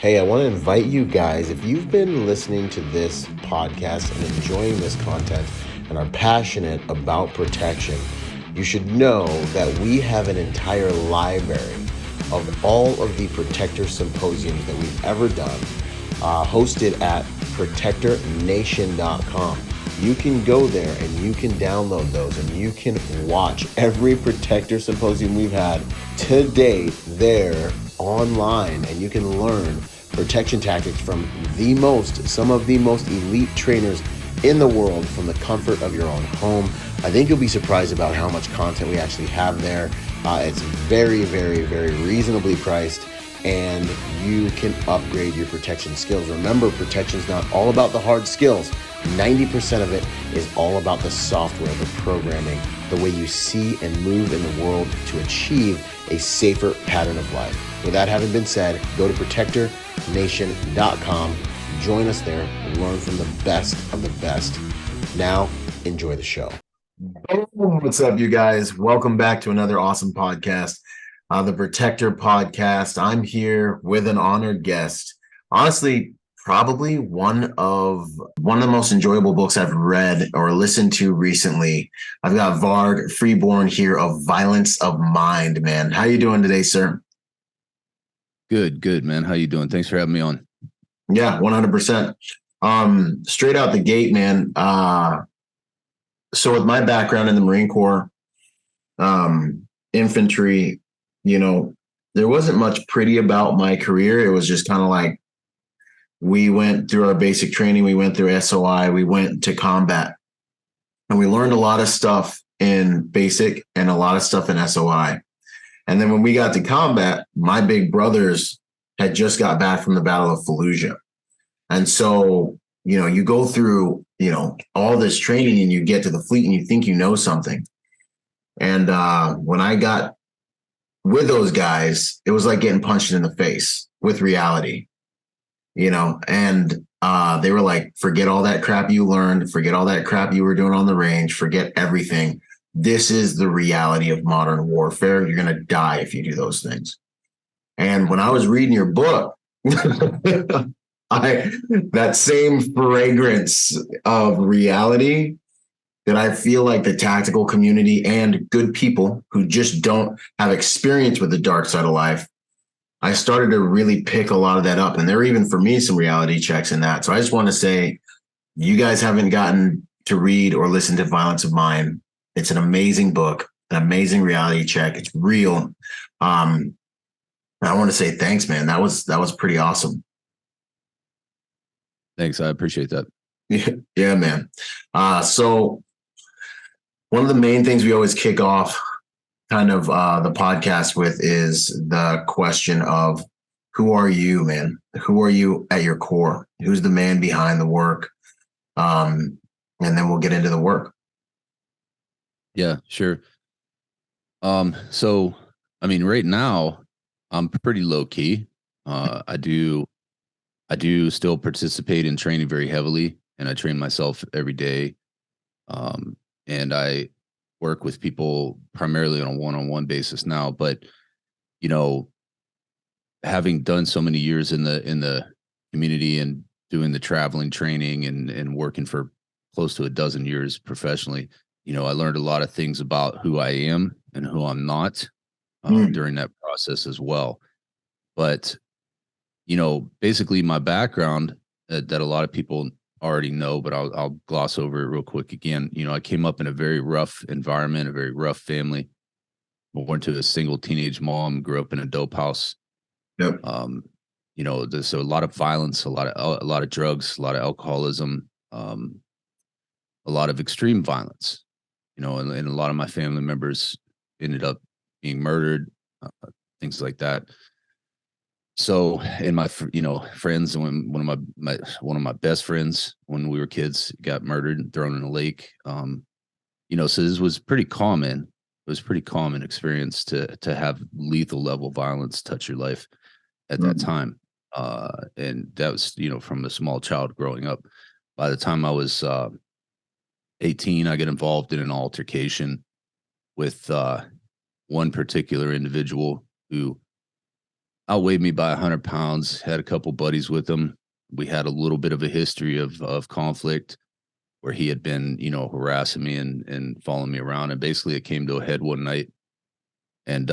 Hey, I want to invite you guys, if you've been listening to this podcast and enjoying this content and are passionate about protection, you should know that we have an entire library of all of the protector symposiums that we've ever done, hosted at protectornation.com. You can go there and you can download those and you can watch every protector symposium we've had to date there online, and you can learn protection tactics from some of the most elite trainers in the world from the comfort of your own home. I think you'll be surprised about how much content we actually have there. It's very, very, very reasonably priced, and you can upgrade your protection skills. Remember, protection is not all about the hard skills. 90% of it is all about the software, the programming, the way you see and move in the world to achieve a safer pattern of life. With that having been said, go to protectornation.com, join us there, and learn from the best of the best. Now, enjoy the show. What's up, you guys? Welcome back to another awesome podcast, the Protector Podcast. I'm here with an honored guest. Honestly, probably one of the most enjoyable books I've read or listened to recently. I've got Varg Freeborn here of Violence of Mind, man. How you doing today, sir? Good, man. How you doing? Thanks for having me on. Yeah, 100%. Straight out the gate, man. So with my background in the Marine Corps, infantry, there wasn't much pretty about my career. It was just kind of like, we went through our basic training. We went through SOI. We went to combat, and we learned a lot of stuff in basic and a lot of stuff in SOI. And then when we got to combat, my big brothers had just got back from the Battle of Fallujah. And so, you go through, all this training and you get to the fleet and you think you know something. And when I got with those guys, it was like getting punched in the face with reality. And they were like, forget all that crap you learned, forget all that crap you were doing on the range, forget everything. This is the reality of modern warfare. You're going to die if you do those things. And when I was reading your book, that same fragrance of reality that I feel like the tactical community and good people who just don't have experience with the dark side of life, I started to really pick a lot of that up. And there are even for me some reality checks in that. So I just want to say, you guys haven't gotten to read or listen to Violence of Mind. It's an amazing book, an amazing reality check. It's real. I want to say thanks, man. That was pretty awesome. Thanks. I appreciate that. Yeah, man. So one of the main things we always kick off kind of the podcast with is the question of, who are you, man? Who are you at your core? Who's the man behind the work? And then we'll get into the work. Yeah, sure. So, right now I'm pretty low key. I do still participate in training very heavily, and I train myself every day. And I work with people primarily on a one-on-one basis now, but having done so many years in the community and doing the traveling training and working for close to a dozen years professionally, I learned a lot of things about who I am and who I'm not during that process as well. But, basically my background that a lot of people already know, but I'll gloss over it real quick again. I came up in a very rough environment, a very rough family. Born to a single teenage mom, grew up in a dope house. Yep. There's a lot of violence, a lot of drugs, a lot of alcoholism, a lot of extreme violence. And a lot of my family members ended up being murdered, things like that. So, and my friends, when one of my best friends when we were kids got murdered and thrown in a lake. So this was pretty common. It was a pretty common experience to have lethal level violence touch your life at that time. And that was, from a small child growing up. By the time I was 18, I got involved in an altercation with one particular individual who outweighed me by 100 pounds. Had a couple buddies with him. We had a little bit of a history of conflict where he had been, harassing me and following me around. And basically it came to a head one night. And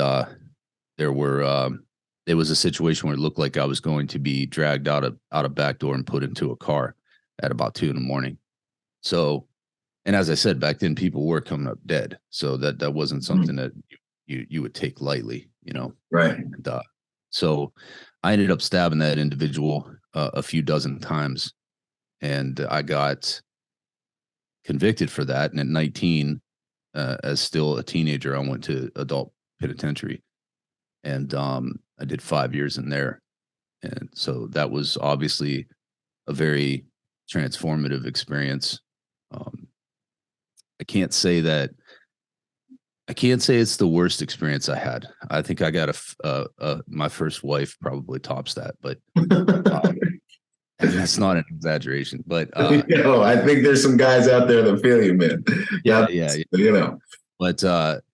there was a situation where it looked like I was going to be dragged out of back door and put into a car at about 2 a.m. So, and as I said, back then people were coming up dead. So that wasn't something that you would take lightly, Right. And, so I ended up stabbing that individual a few dozen times, and I got convicted for that. And at 19, as still a teenager, I went to adult penitentiary, and I did 5 years in there. And so that was obviously a very transformative experience. I can't say it's the worst experience I had. I think I got my first wife probably tops that, but that's not an exaggeration. But I think there's some guys out there that feel you, man. Yeah. But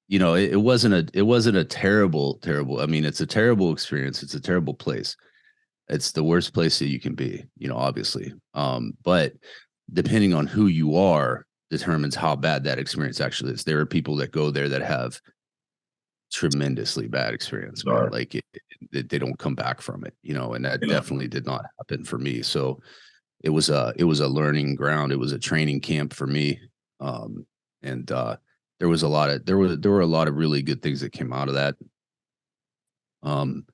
it wasn't a terrible. I mean, it's a terrible experience. It's a terrible place. It's the worst place that you can be, obviously. But depending on who you are determines how bad that experience actually is. There are people that go there that have tremendously bad experience, man. Like they don't come back from it, and that definitely did not happen for me. So it was a learning ground. It was a training camp for me. And there were a lot of really good things that came out of that. And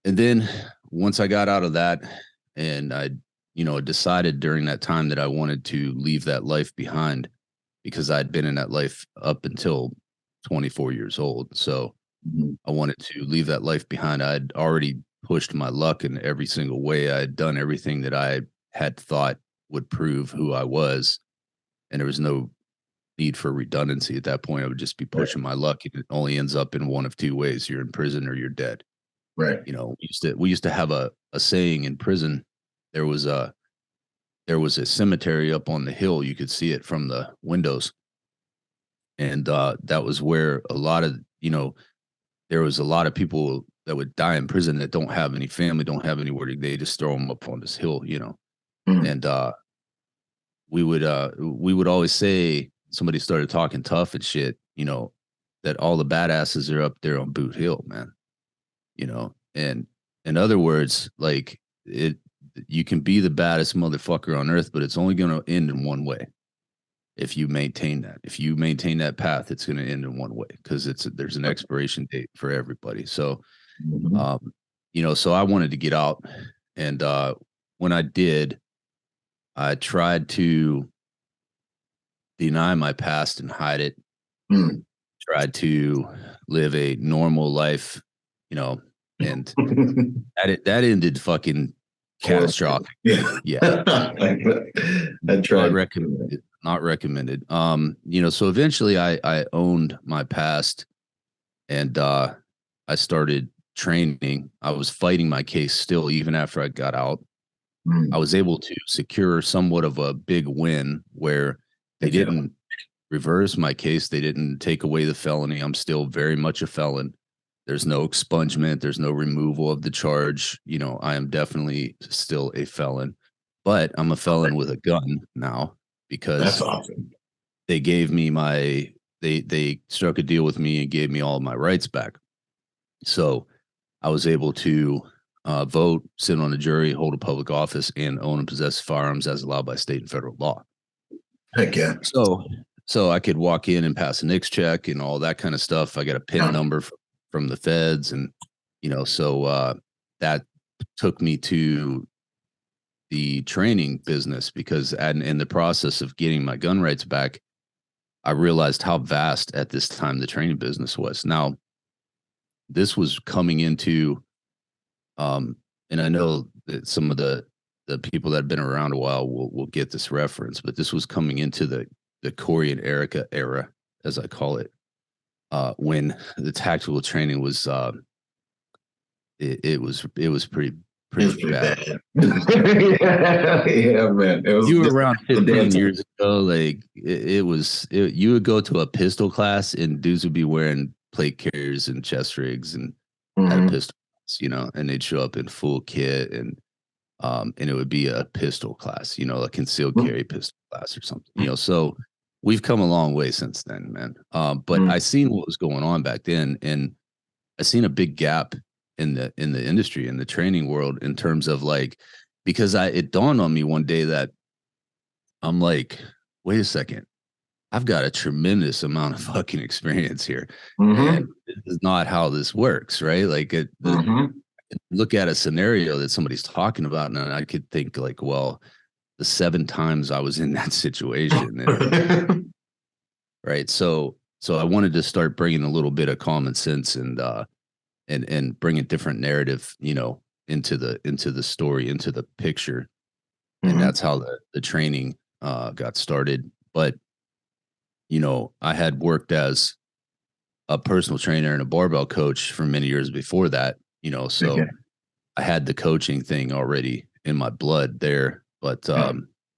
then once I got out of that, and I decided during that time that I wanted to leave that life behind, because I'd been in that life up until 24 years old. So I wanted to leave that life behind. I'd already pushed my luck in every single way. I had done everything that I had thought would prove who I was, and there was no need for redundancy at that point. I would just be pushing my luck. It only ends up in one of two ways: you're in prison or you're dead. Right. We used to have a saying in prison. There was a cemetery up on the hill. You could see it from the windows. And that was where there was a lot of people that would die in prison that don't have any family, don't have anywhere. They just throw them up on this hill, And we would always say, somebody started talking tough and shit, that all the badasses are up there on Boot Hill, man. And in other words, like you can be the baddest motherfucker on earth, but it's only going to end in one way. If you maintain that path, it's going to end in one way, because there's an expiration date for everybody. So, so I wanted to get out. And when I did, I tried to deny my past and hide it. Tried to live a normal life, and that ended fucking catastrophic. Yeah. I tried. Not recommended. So eventually I owned my past, and I started training. I was fighting my case still, even after I got out. I was able to secure somewhat of a big win where they didn't reverse my case. They didn't take away the felony. I'm still very much a felon. There's no expungement. There's no removal of the charge. I am definitely still a felon, but I'm a felon with a gun now, because that's awesome. They gave me they struck a deal with me and gave me all of my rights back. So I was able to vote, sit on a jury, hold a public office, and own and possess firearms as allowed by state and federal law. Heck yeah. So I could walk in and pass a NICS check and all that kind of stuff. I got a PIN number from the feds, and so that took me to the training business, because in the process of getting my gun rights back, I realized how vast at this time the training business was. Now, this was coming into, and I know that some of the people that have been around a while will get this reference, but this was coming into the Corey and Erica era, as I call it, when the tactical training was it was pretty bad. Yeah, man. You were around 15 years ago. Like you would go to a pistol class and dudes would be wearing plate carriers and chest rigs and had a pistol. kids, and they'd show up in full kit, and it would be a pistol class, a concealed carry pistol class or something, so we've come a long way since then, man. But I seen what was going on back then, and I seen a big gap in the industry, in the training world, in terms of like, because it dawned on me one day that I'm like, wait a second, I've got a tremendous amount of fucking experience here, and this is not how this works, right? Like, look at a scenario that somebody's talking about, and I could think like, well, the 7 times I was in that situation, right? So I wanted to start bringing a little bit of common sense and bring a different narrative, into the story, into the picture, and that's how the training got started. But I had worked as a personal trainer and a barbell coach for many years before that, so Okay. I had the coaching thing already in my blood there. But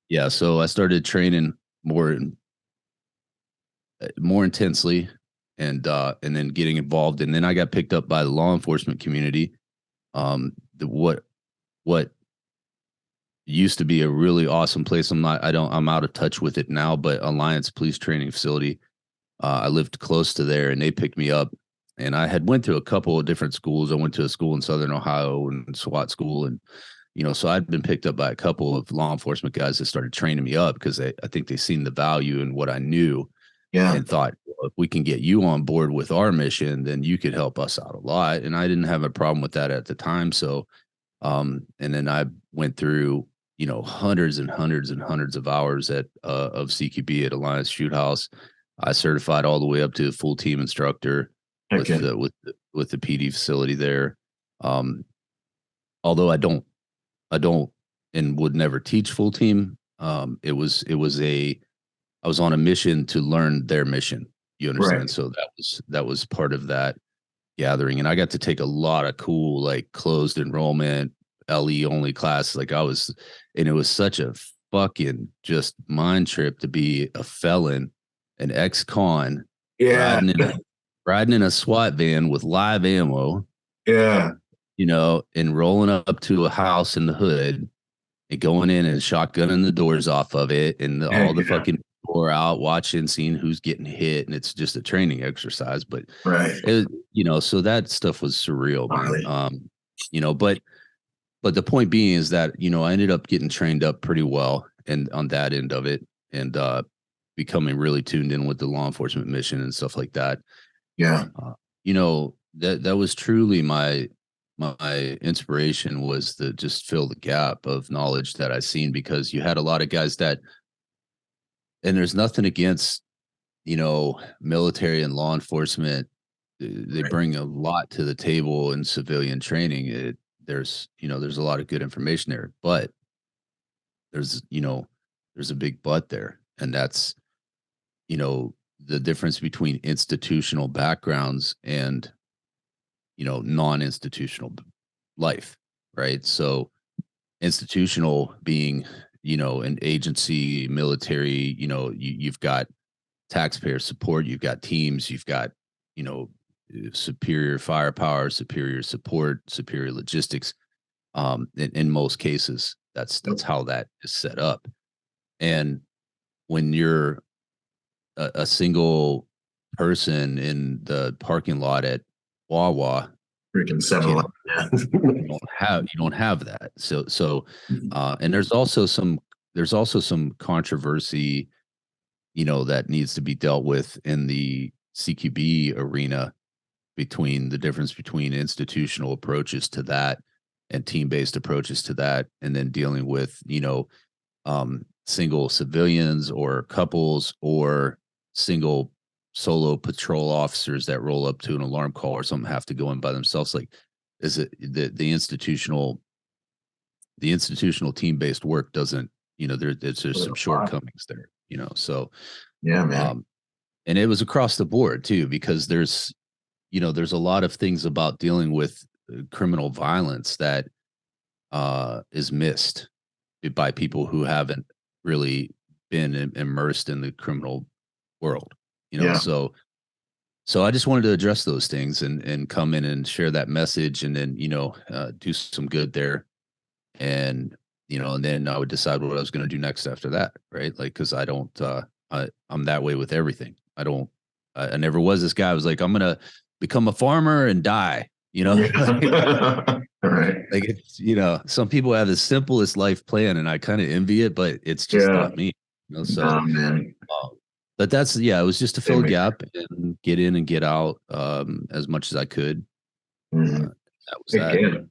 yeah, so I started training more intensely, and then getting involved, and then I got picked up by the law enforcement community. What used to be a really awesome place. I'm out of touch with it now, but Alliance Police Training Facility. I lived close to there, and they picked me up. And I had went to a couple of different schools. I went to a school in Southern Ohio and SWAT school, and so I'd been picked up by a couple of law enforcement guys that started training me up because I think they seen the value in what I knew, and thought, well, if we can get you on board with our mission, then you could help us out a lot. And I didn't have a problem with that at the time. So, and then I went through, hundreds and hundreds and hundreds of hours of CQB at Alliance Shoot House. I certified all the way up to full team instructor with the PD facility there. Although I don't and would never teach full team. I was on a mission to learn their mission. You understand? Right. So that was part of that gathering, and I got to take a lot of cool, like, closed enrollment LE only class. And it was such a fucking just mind trip to be a felon, an ex-con, Yeah. riding in a SWAT van with live ammo, Yeah. and rolling up to a house in the hood and going in and shotgunning the doors off of it, and all the fucking people are out watching, seeing who's getting hit, and it's just a training exercise. But Right. so that stuff was surreal, man. Gnarly. But the point being is that I ended up getting trained up pretty well, and on that end of it, and becoming really tuned in with the law enforcement mission and stuff like that. Yeah. That was truly my inspiration, was to just fill the gap of knowledge that I seen, because you had a lot of guys and there's nothing against, military and law enforcement. They bring a lot to the table in civilian training. There's a lot of good information there, but there's, there's a big but there. And that's, the difference between institutional backgrounds and, non-institutional life, right? So institutional being, an agency, military, you've got taxpayer support, you've got teams, you've got, superior firepower, superior support, superior logistics. In most cases, that's how that is set up. And when you're a single person in the parking lot at Wawa, Freaking you 7-Eleven. you don't have that. So and there's also some controversy, that needs to be dealt with in the CQB arena, between the difference between institutional approaches to that and team-based approaches to that, and then dealing with, single civilians or couples or single solo patrol officers that roll up to an alarm call or something, have to go in by themselves. Like, is it the institutional team-based work doesn't, there's some shortcomings there, so Yeah, man. and it was across the board too, because there's a lot of things about dealing with criminal violence that is missed by people who haven't really been immersed in the criminal world, Yeah. so So I just wanted to address those things and come in and share that message, and then do some good there, and and then I would decide what I was going to do next after that, right? Like, because I don't, I'm that way with everything. I never was this guy. I was like, I'm gonna become a farmer and die. All right. Like it's some people have the simplest life plan, and I kind of envy it, but it's just Yeah. not me. So, Nah, man. but that's it was just to fill a Same gap and get in and get out as much as I could. here. That was that. Again.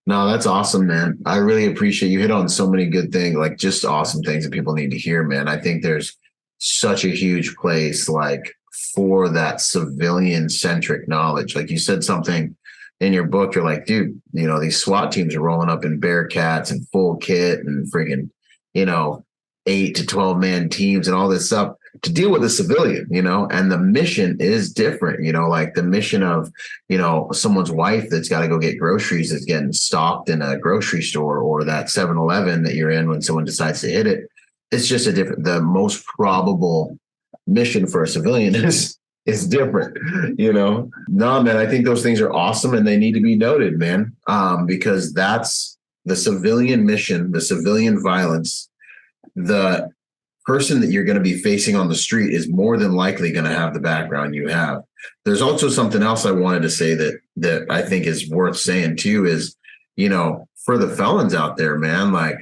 No, that's awesome, man. I really appreciate you hit on so many good things, like just awesome things that people need to hear, man. I think there's such a huge place like for that civilian centric knowledge. Like you said something in your book, you're like, dude, these SWAT teams are rolling up in Bearcats and full kit and freaking, you know, 8 to 12 man teams and all this stuff to deal with a civilian, and the mission is different, like the mission of, someone's wife that's got to go get groceries is getting stocked in a grocery store, or that 7-Eleven that you're in when someone decides to hit it. It's just the most probable mission for a civilian is different, No, man, I think those things are awesome and they need to be noted, man, because that's the civilian mission, the civilian violence. The person that you're going to be facing on the street is more than likely going to have the background you have. There's also something else I wanted to say that I think is worth saying too is, for the felons out there, man, like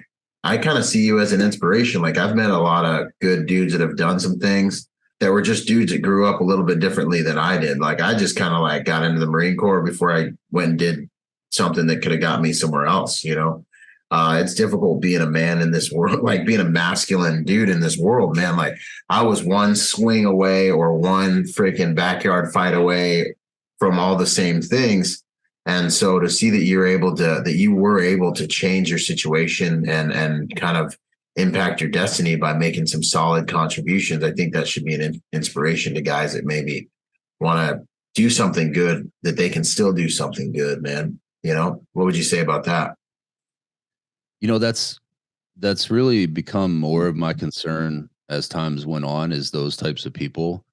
I kind of see you as an inspiration. Like I've met a lot of good dudes that have done some things that were just dudes that grew up a little bit differently than I did. Like I just kind of like got into the Marine Corps before I went and did something that could have got me somewhere else, it's difficult being a man in this world, like being a masculine dude in this world, man. Like I was one swing away or one freaking backyard fight away from all the same things. And so to see that you were able to change your situation and kind of impact your destiny by making some solid contributions, I think that should be an inspiration to guys that maybe want to do something good, that they can still do something good, man. What would you say about that? That's really become more of my concern as times went on, is those types of people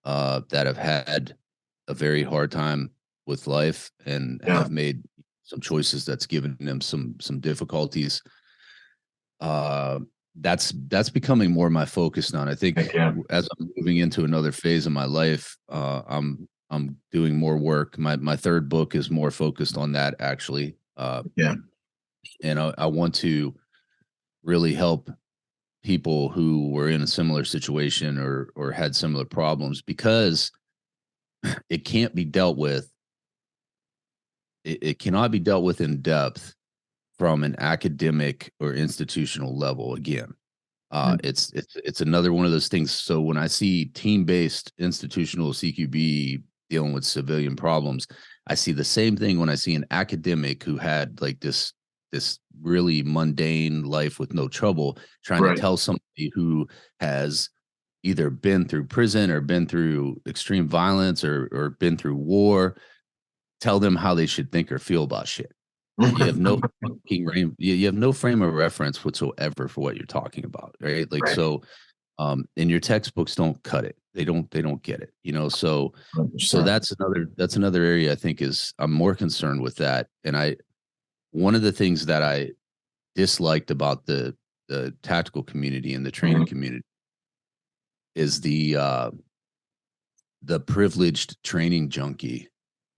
that have had a very hard time with life and Yeah. have made some choices that's given them some difficulties. That's becoming more my focus now. And I think as I'm moving into another phase of my life, I'm doing more work. My third book is more focused on that, actually. And I want to really help people who were in a similar situation or had similar problems, because it can't be dealt with. It cannot be dealt with in depth from an academic or institutional level. Again, it's another one of those things. So when I see team-based institutional CQB dealing with civilian problems, I see the same thing when I see an academic who had like this really mundane life with no trouble, trying to tell somebody who has either been through prison or been through extreme violence or been through war, tell them how they should think or feel about shit. You have no you have no frame of reference whatsoever for what you're talking about, right? Like, so and your textbooks don't cut it. They don't get it, so 100%. That's another area I think I'm more concerned with that. And one of the things that I disliked about the tactical community and the training community is the privileged training junkie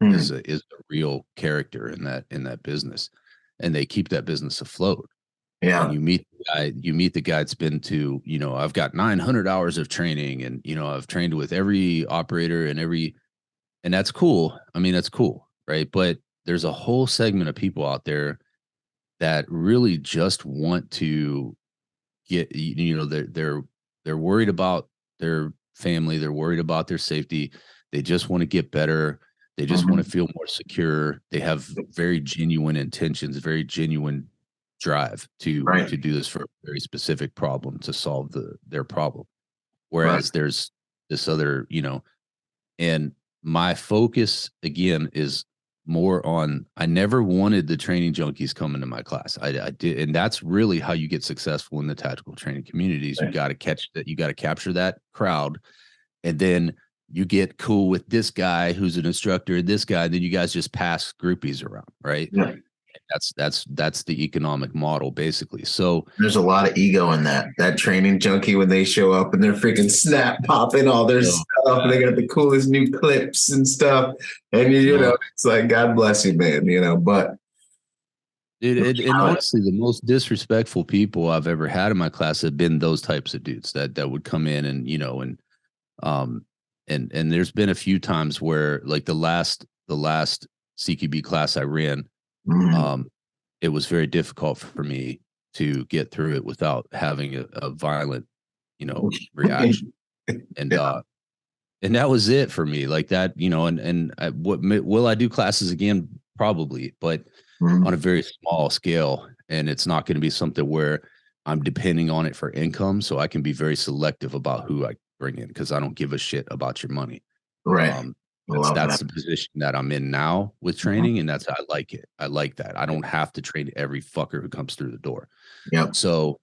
is a real character in that business, and they keep that business afloat. Yeah. And you meet the guy that's been to, I've got 900 hours of training, and I've trained with every operator and that's cool. I mean, that's cool, right? But there's a whole segment of people out there that really just want to get, they're worried about their family, they're worried about their safety, they just want to get better, they just want to feel more secure, they have very genuine intentions, very genuine drive to do this for a very specific problem, to solve their problem. Whereas there's this other, and my focus again is more on, I never wanted the training junkies coming to my class. I did. And that's really how you get successful in the tactical training communities. You got to catch that. You got to capture that crowd. And then you get cool with this guy who's an instructor, this guy, then you guys just pass groupies around, right? Yeah. That's the economic model basically. So There's a lot of ego in that training junkie when they show up and they're freaking snap popping all their stuff and they got the coolest new clips and stuff. And you know, it's like, God bless you, man, you know, but and honestly, the most disrespectful people I've ever had in my class have been those types of dudes that would come in and, you know, um and there's been a few times where like the last CQB class I ran, it was very difficult for me to get through it without having a violent, you know, reaction. And and that was it for me. Like that, you know, and will I do classes again? Probably, but on a very small scale. And it's not going to be something where I'm depending on it for income. So I can be very selective about who I bring in because I don't give a shit about your money. right. That's the position that I'm in now with training, and I like it. I like that. I don't have to train every fucker who comes through the door. Yeah. So,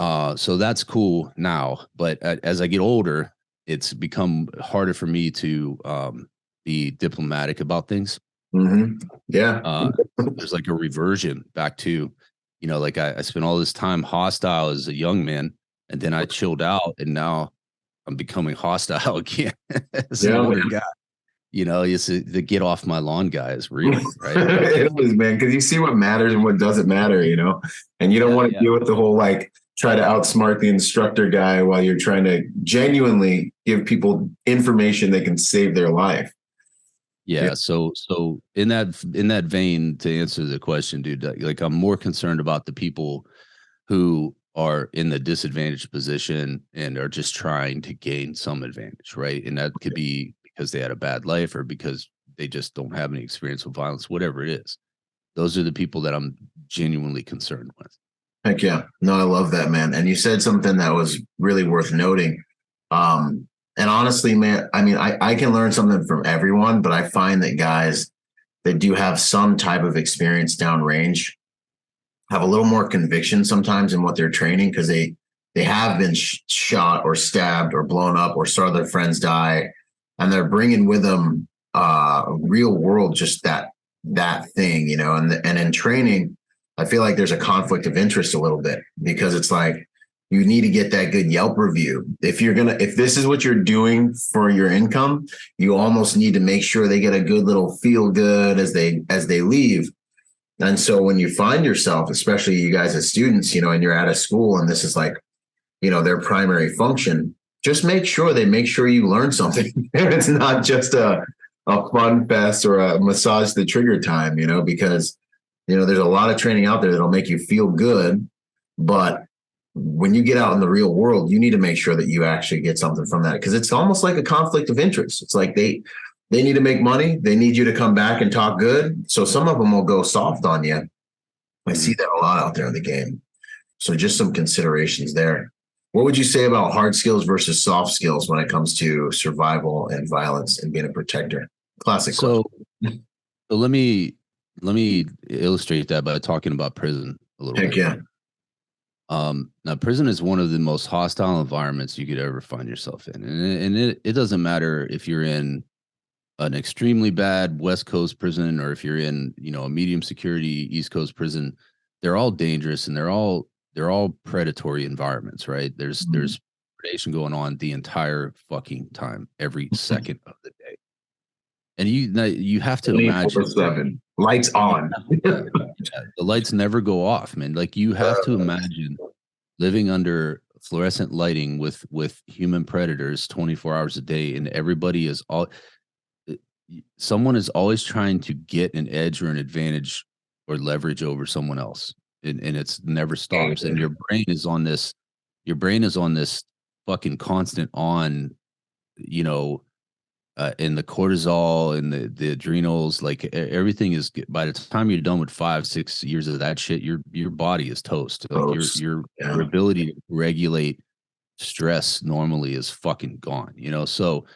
so that's cool now. But as I get older, it's become harder for me to be diplomatic about things. Yeah. There's like a reversion back to, you know, like I spent all this time hostile as a young man, and then I chilled out, and now I'm becoming hostile again as an older guy. You know, it's the get off my lawn guy is real, right? It is, man, because you see what matters and what doesn't matter, you know, and you don't want to deal with the whole like try to outsmart the instructor guy while you're trying to genuinely give people information that can save their life. Yeah. So in that vein, to answer the question, dude, like I'm more concerned about the people who are in the disadvantaged position and are just trying to gain some advantage, right? And that could be because they had a bad life or because they just don't have any experience with violence, whatever it is. Those are the people that I'm genuinely concerned with. Heck yeah. No, I love that, man. And you said something that was really worth noting. And honestly, man, I mean, I can learn something from everyone, but I find that guys that do have some type of experience downrange have a little more conviction sometimes in what they're training because they have been shot or stabbed or blown up or saw their friends die, and they're bringing with them real world just that thing, you know. And in training, I feel like there's a conflict of interest a little bit because it's like you need to get that good Yelp review. If this is what you're doing for your income, you almost need to make sure they get a good little feel good as they leave. And so when you find yourself, especially you guys as students, you know, and you're at a school and this is like, you know, their primary function, just make sure you learn something. It's not just a fun fest or a massage the trigger time, you know, because, you know, there's a lot of training out there that'll make you feel good. But when you get out in the real world, you need to make sure that you actually get something from that because it's almost like a conflict of interest. It's like they need to make money. They need you to come back and talk good. So some of them will go soft on you. I see that a lot out there in the game. So just some considerations there. What would you say about hard skills versus soft skills when it comes to survival and violence and being a protector? Classic. So let me illustrate that by talking about prison a little bit. Heck yeah. Now prison is one of the most hostile environments you could ever find yourself in. And it doesn't matter if you're in an extremely bad West Coast prison or if you're in, you know, a medium security East Coast prison. They're all dangerous and they're all predatory environments, right? There's predation going on the entire fucking time, every second of the day. And you have to imagine 7 lights on. The lights never go off, man. Like you have to imagine living under fluorescent lighting with human predators 24 hours a day, and everybody is someone is always trying to get an edge or an advantage or leverage over someone else. And it's never stops. And your brain is on this fucking constant on, you know, and the cortisol and the adrenals, like everything is, by the time you're done with 5-6 years of that shit, your body is toast. Like your ability to regulate stress normally is fucking gone, you know? So,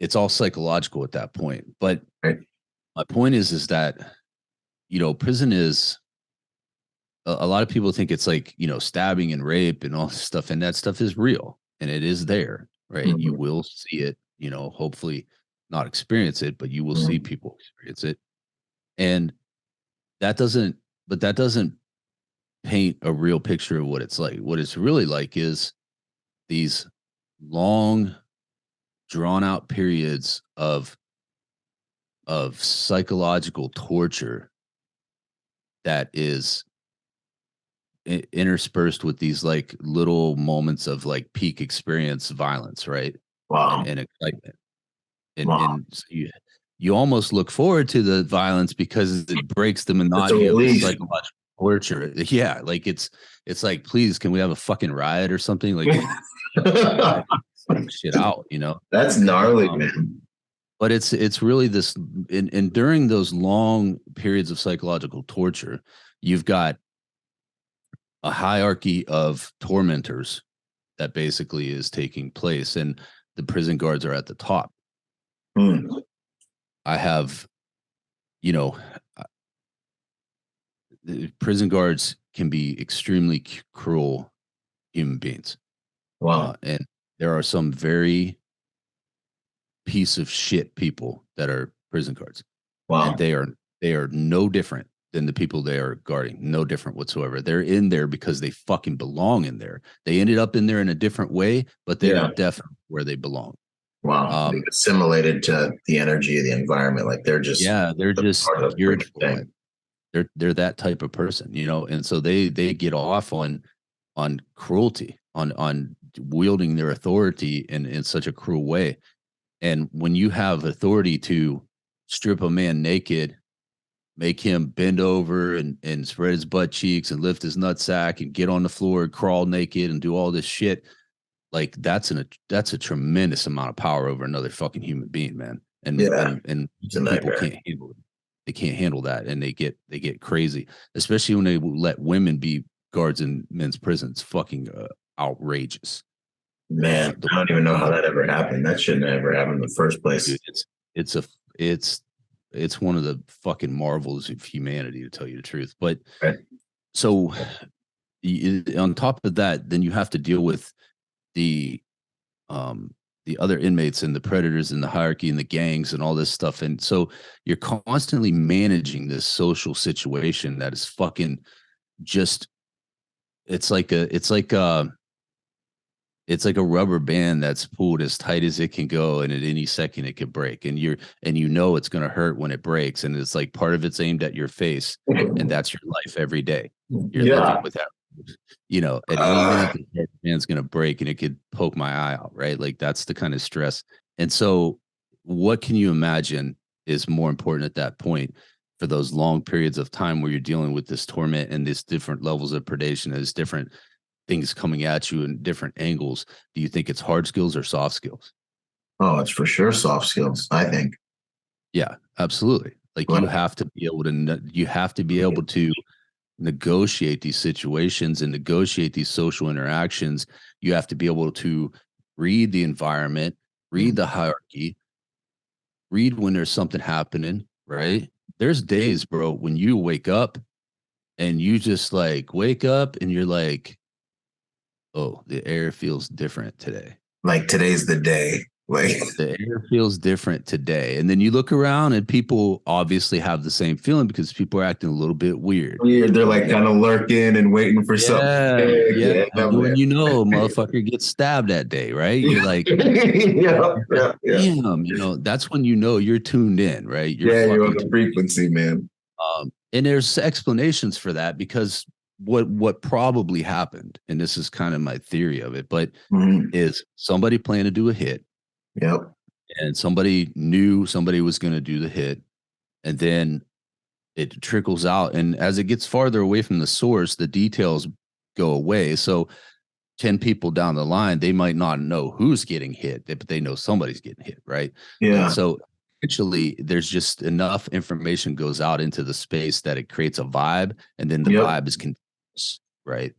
it's all psychological at that point. But my point is that, you know, prison is a lot of people think it's like, you know, stabbing and rape and all this stuff. And that stuff is real and it is there. right? You Mhm. will see it, hopefully not experience it, but you will see Mhm. people experience it. And that doesn't, but that doesn't paint a real picture of what it's like. What it's really like is these long, drawn out periods of psychological torture that is interspersed with these like little moments of like peak experience violence, right? And Wow. and excitement. And Wow. so you almost look forward to the violence because it breaks the It's a monotony of the relief. psychological torture. Yeah, like it's like, please, can we have a fucking riot or something? Like shit out. That's gnarly, Um, man. but it's really this, and during those long periods of psychological torture, you've got a hierarchy of tormentors that basically is taking place, and the prison guards are at the top. Mm. I have, you know, the prison guards can be extremely cruel human beings, Wow. and there are some very piece of shit people that are prison guards, and Wow. they are no different than the people they are guarding, no different whatsoever. They're in there because they fucking belong in there. They ended up in there in a different way, but they are Yeah. definitely where they belong. Wow. They've Um, assimilated to the energy of the environment. Like they're just yeah, they're a just part of the geared freaking for it. thing. They're that type of person, and so they get off on cruelty, on wielding their authority in such a cruel way. And when you have authority to strip a man naked, make him bend over and spread his butt cheeks and lift his nutsack and get on the floor and crawl naked and do all this shit, like that's a tremendous amount of power over another fucking human being, man. And Yeah. and and It's a people nightmare. can't handle it. They can't handle that, and they get crazy, especially when they let women be guards in men's prisons. Fucking outrageous. Man, The I don't even know how the that ever happened. That shouldn't have ever happened in the first place. dude, it's a it's it's one of the fucking marvels of humanity, to tell you the truth. But Right. so on top of that, then you have to deal with the um the other inmates and the predators and the hierarchy and the gangs and all this stuff. And so you're constantly managing this social situation that is fucking just, it's like a rubber band that's pulled as tight as it can go, and at any second it could break. And it's going to hurt when it breaks, and it's like part of it's aimed at your face, and that's your life every day. You're living Yeah. with that, at any minute the band's going to break, and it could poke my eye out, right? Like that's the kind of stress. And so, what can you imagine is more important at that point, for those long periods of time where you're dealing with this torment and these different levels of predation, and this different things coming at you in different angles? Do you think it's hard skills or soft skills? Oh, it's for sure soft skills, I think. Yeah, absolutely. Like you Like, have to be able to you have to be able to negotiate these situations and negotiate these social interactions. You have to be able to read the environment, read the hierarchy, read when there's something happening, right? There's days, bro, when you wake up and you just like wake up and you're like, oh, the air feels different today. like today's the day. Like The air feels different today. And then you look around and people obviously have the same feeling because people are acting a little bit weird. they're And like then, kind of lurking and waiting for something yeah, big. yeah. Yeah, And man. when a motherfucker gets stabbed that day, right? You're like, Yeah, yeah, yeah. damn, that's when you're tuned in, right? You're Yeah, you're on fucking the tuned frequency, man. and there's explanations for that, because what probably happened, and this is kind of my theory of it, but Mhm. is somebody planned to do a hit, Yep. and somebody knew somebody was going to do the hit, and then it trickles out, and as it gets farther away from the source, the details go away. So 10 people down the line, they might not know who's getting hit, but they know somebody's getting hit, right? And Yeah. so eventually there's just enough information goes out into the space that it creates a vibe, and then the Yep. vibe is continuous, right?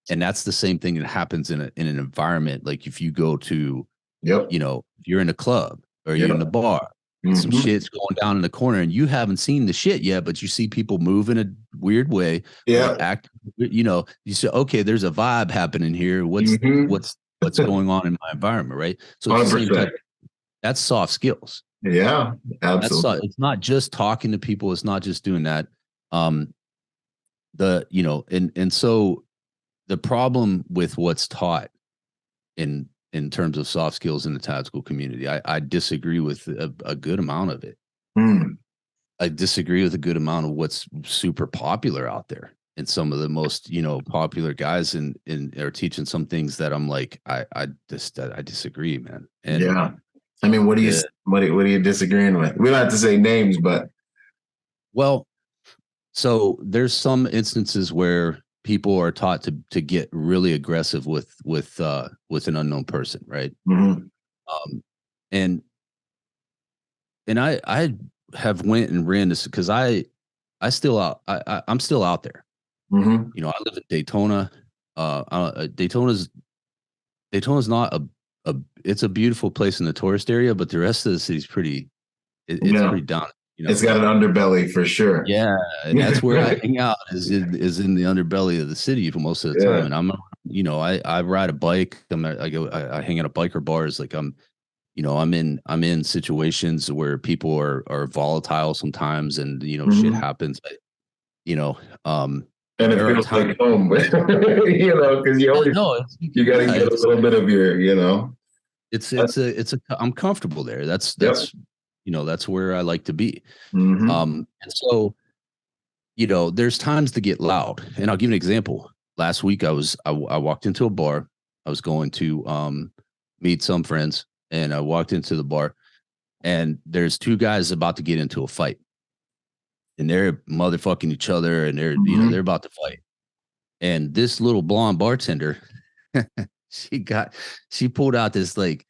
And that's the same thing that happens in an environment. Like if you go to, Yep. if you're in a club or you're in a Yep. bar and some Hmm. shit's going down in the corner and you haven't seen the shit yet, but you see people move in a weird way or Yeah. act, you say, okay, there's a vibe happening here. What's Hmm. what's what's going on in my environment, right? So it's the same 100%. type. That's soft skills. Yeah, That's absolutely. it's not just talking to people. It's not just doing that. Um, and so the problem with what's taught in terms of soft skills in the tactical community, I disagree with a good amount of it. Mm, I disagree with a good amount of what's super popular out there. And some of the most, popular guys in are teaching some things that I'm like, I disagree, man. And yeah. I mean, the what are you disagreeing with? We don't have to say names, but well, so there's some instances where people are taught to get really aggressive with an unknown person, right? mhm, Um, and I have went and ran this because I'm still out there. mhm. I live in Daytona. Daytona's not a it's a beautiful place in the tourist area, but the rest of the city's it's Yeah, pretty down. it's got an underbelly for sure. Yeah, and that's where I Yeah, hang out is in the underbelly of the city for most of the time. yeah. And I ride a bike. I hang out at biker bars. Like I'm in situations where people are volatile sometimes, and shit Mhm. happens. But you know, um, And it there are feels times. like home, because Yeah, no, you got to yeah, get a little bit of your. I'm comfortable there. That's Yep. that's that's where I like to be. Hmm. And so there's times to get loud. And I'll give you an example. Last week, I walked into a bar. I was going to meet some friends, and I walked into the bar, and there's two guys about to get into a fight, and they're motherfucking each other, and they're Hmm. about to fight. And this little blonde bartender, she got she pulled out this like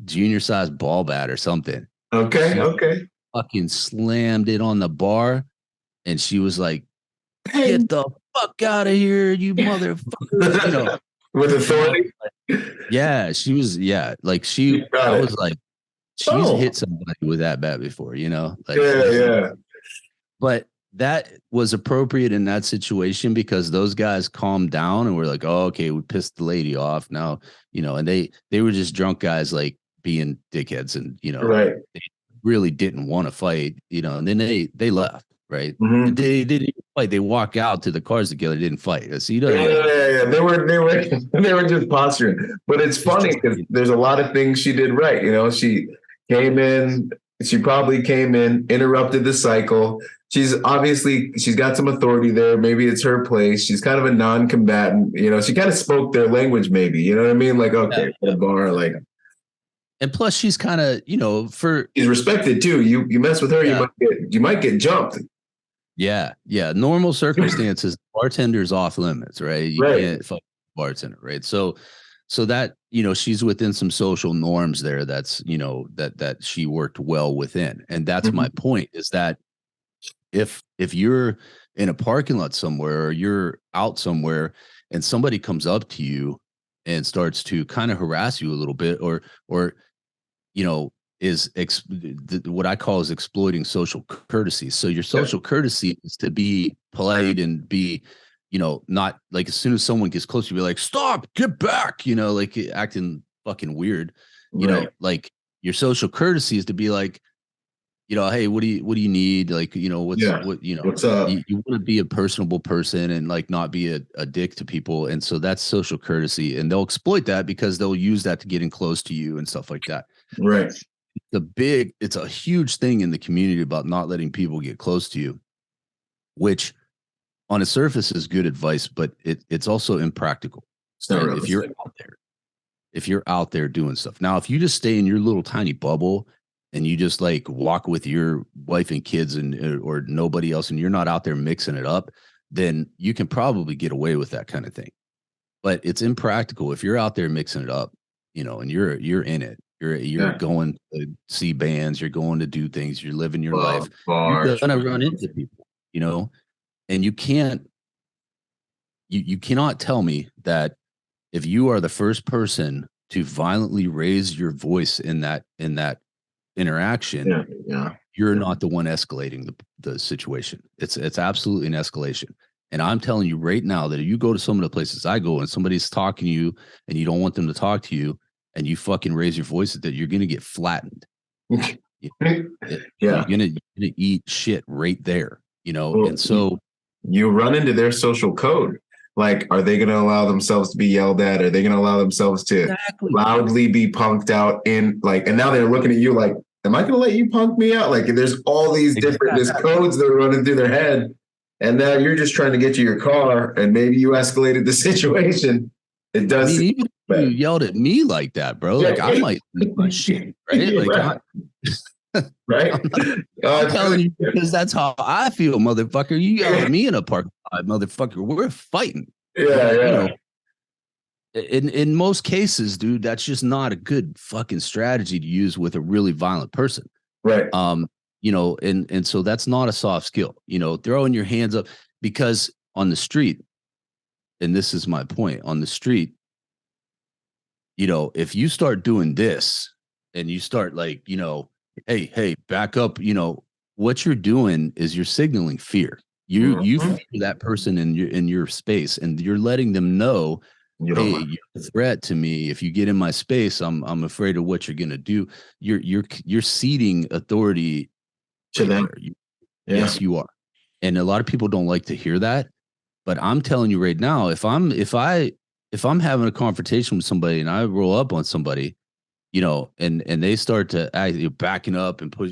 junior size ball bat or something. Okay. She Okay. fucking slammed it on the bar, and she was like, Hey, "Get the fuck out of here, you motherfuckers!" with And I was authority, like, "Yeah, she was, yeah." Like you got I it. was like, "She's Oh, hit somebody with that bat before," like yeah, yeah. But that was appropriate in that situation because those guys calmed down and were like, "Oh, okay, we pissed the lady off now," and they were just drunk guys like being dickheads, and Right. they really didn't want to fight, and then they left, right? Hmm. They didn't even fight. They walk out to the cars together, didn't fight. So Yeah, yeah, yeah, yeah. They were they were just posturing. But it's it's funny just because there's a lot of things she did right. She came in, she probably came in, interrupted the cycle. She's got some authority there. Maybe it's her place. She's kind of a non-combatant. She kind of spoke their language, maybe. You know what I mean? Like, yeah, okay, at a yeah. bar, like And plus, she's kind of for she's respected too. You mess with her, yeah. you might get jumped. Yeah, yeah. Normal circumstances, bartender's off limits, right? You Right. can't fuck bartender, right? So that she's within some social norms there. That's that she worked well within, and that's my Mhm. point. Is that if you're in a parking lot somewhere or you're out somewhere and somebody comes up to you and starts to kind of harass you a little bit, or you know, what I call is exploiting social courtesy. So your Yeah. social courtesy is to be polite and be, not like as soon as someone gets close, you be like, stop, get back, like acting fucking weird, Right. like your social courtesy is to be like, hey, what do you need? Like, Yeah. What's up? you want to be a personable person and like not be a dick to people. And so that's social courtesy. And they'll exploit that because they'll use that to get in close to you and stuff like that. Right. It's a huge thing in the community about not letting people get close to you, which on a surface is good advice, but it's also impractical, It's not right? realistic. If you're out there doing stuff. Now, if you just stay in your little tiny bubble and you just like walk with your wife and kids and or nobody else, and you're not out there mixing it up, then you can probably get away with that kind of thing. But it's impractical if you're out there mixing it up, and you're in it. You're Yeah. going to see bands, you're going to do things, you're living your life. You're Bars. gonna run into people, and you cannot tell me that if you are the first person to violently raise your voice in that interaction, Yeah. Yeah. you're not the one escalating the situation. It's absolutely an escalation. And I'm telling you right now that if you go to some of the places I go and somebody's talking to you and you don't want them to talk to you and you fucking raise your voice at that, you're going to get flattened. You're gonna eat shit right there, Well, and so you run into their social code. Like, are they going to allow themselves to be yelled at? Are they going to allow themselves to loudly be punked out in like, and now they're looking at you like, am I going to let you punk me out? Like, there's all these different codes that are running through their head. And now you're just trying to get to your car and maybe you escalated the situation. It does. I mean, even if you yelled at me like that, bro, like I might lose my shit, right? Like, right? I'm telling you because that's how I feel, motherfucker. You yell at me in a parking lot, motherfucker. We're fighting. Yeah. In most cases, dude, that's just not a good fucking strategy to use with a really violent person. Right. And so that's not a soft skill, throwing your hands up, because on the street, and this is my point, on the street, if you start doing this and you start like, hey, back up, what you're doing is you're signaling fear. You fear that person in your space, and you're letting them know, hey, you're a threat to me. If you get in my space, I'm afraid of what you're gonna do. You're ceding authority to them. Yes, you are. And a lot of people don't like to hear that. But I'm telling you right now, if I'm having a confrontation with somebody and I roll up on somebody, and they start to act, backing up and push,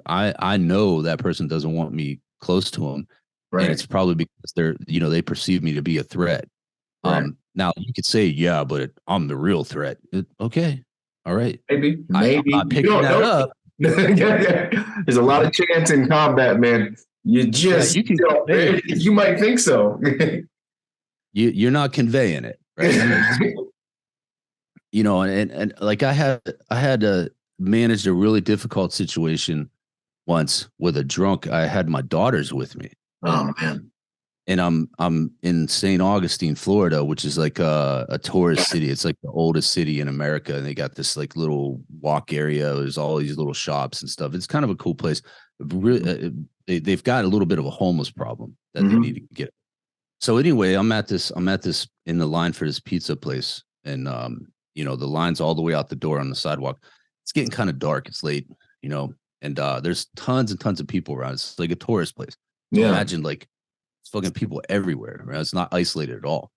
I know that person doesn't want me close to them. Right. And it's probably because they perceive me to be a threat. Right. Now you could say, yeah, but I'm the real threat. Okay. All right. Maybe. I'm picking that up. There's a lot of chance in combat, man. You just, you might think so. You're not conveying it, right? And like I had managed a really difficult situation once with a drunk. I had my daughters with me. Oh man. And I'm in St. Augustine, Florida, which is like a tourist city. It's like the oldest city in America, and they got this like little walk area. There's all these little shops and stuff. It's kind of a cool place. Really, they've got a little bit of a homeless problem that they need to get. So anyway, I'm at this in the line for this pizza place, and the line's all the way out the door on the sidewalk. It's getting kind of dark. It's late, and there's tons and tons of people around. It's like a tourist place. So imagine like fucking people everywhere, right? It's not isolated at all.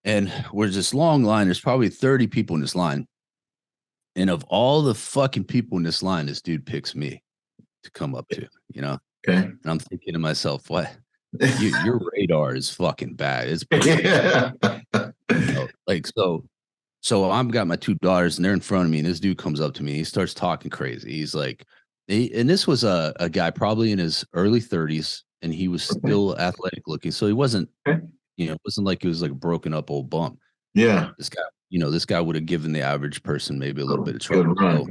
And we're this long line. There's probably 30 people in this line. And of all the fucking people in this line, this dude picks me to come up to, Okay. And I'm thinking to myself, what? Your radar is fucking bad. It's so I've got my two daughters and they're in front of me, and this dude comes up to me. He starts talking crazy. He's like, and this was a guy probably in his early 30s, and he was still athletic looking. So he wasn't, it wasn't like he was like a broken up old bum. Yeah. This guy would have given the average person maybe a little bit of trouble.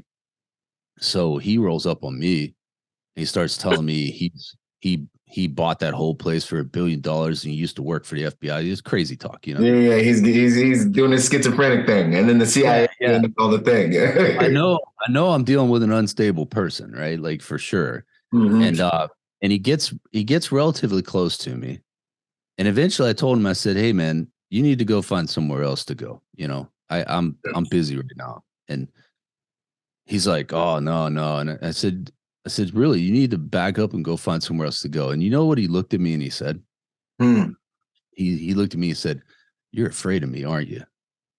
So he rolls up on me and he starts telling me he bought that whole place for $1 billion and he used to work for the FBI. It's crazy talk, Yeah, he's doing his schizophrenic thing, and then the CIA and all the thing. I know I'm dealing with an unstable person, right? Like for sure. And he gets relatively close to me. And eventually I told him, I said, hey man, you need to go find somewhere else to go. I'm busy right now. And he's like, oh no. And I said, really, you need to back up and go find somewhere else to go. And you know what he looked at me and he said? He looked at me and said, you're afraid of me, aren't you?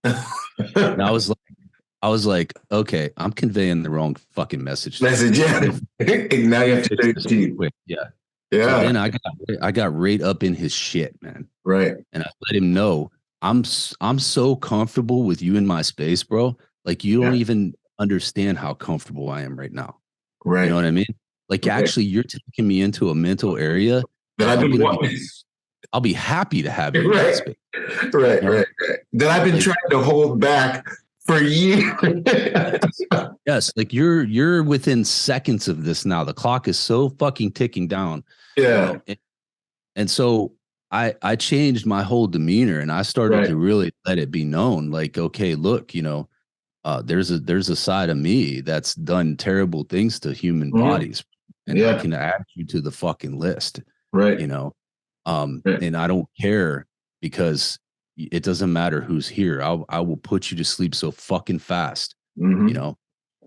And I was like, okay, I'm conveying the wrong fucking message. Yeah. Now you have to do it quick. Yeah. So then I got right up in his shit, man. Right. And I let him know I'm so comfortable with you in my space, bro. Like you don't even understand how comfortable I am right now. Right. You know what I mean? Like actually you're taking me into a mental area that I'll be happy to have you in that space. Right. That I've been trying to hold back for years. Yes, like you're within seconds of this now. The clock is so fucking ticking down. Yeah. And so I changed my whole demeanor and I started to really let it be known. Like, okay, look, there's a side of me that's done terrible things to human bodies, and I can add you to the fucking list. Right. And I don't care because it doesn't matter who's here. I will put you to sleep so fucking fast, you know?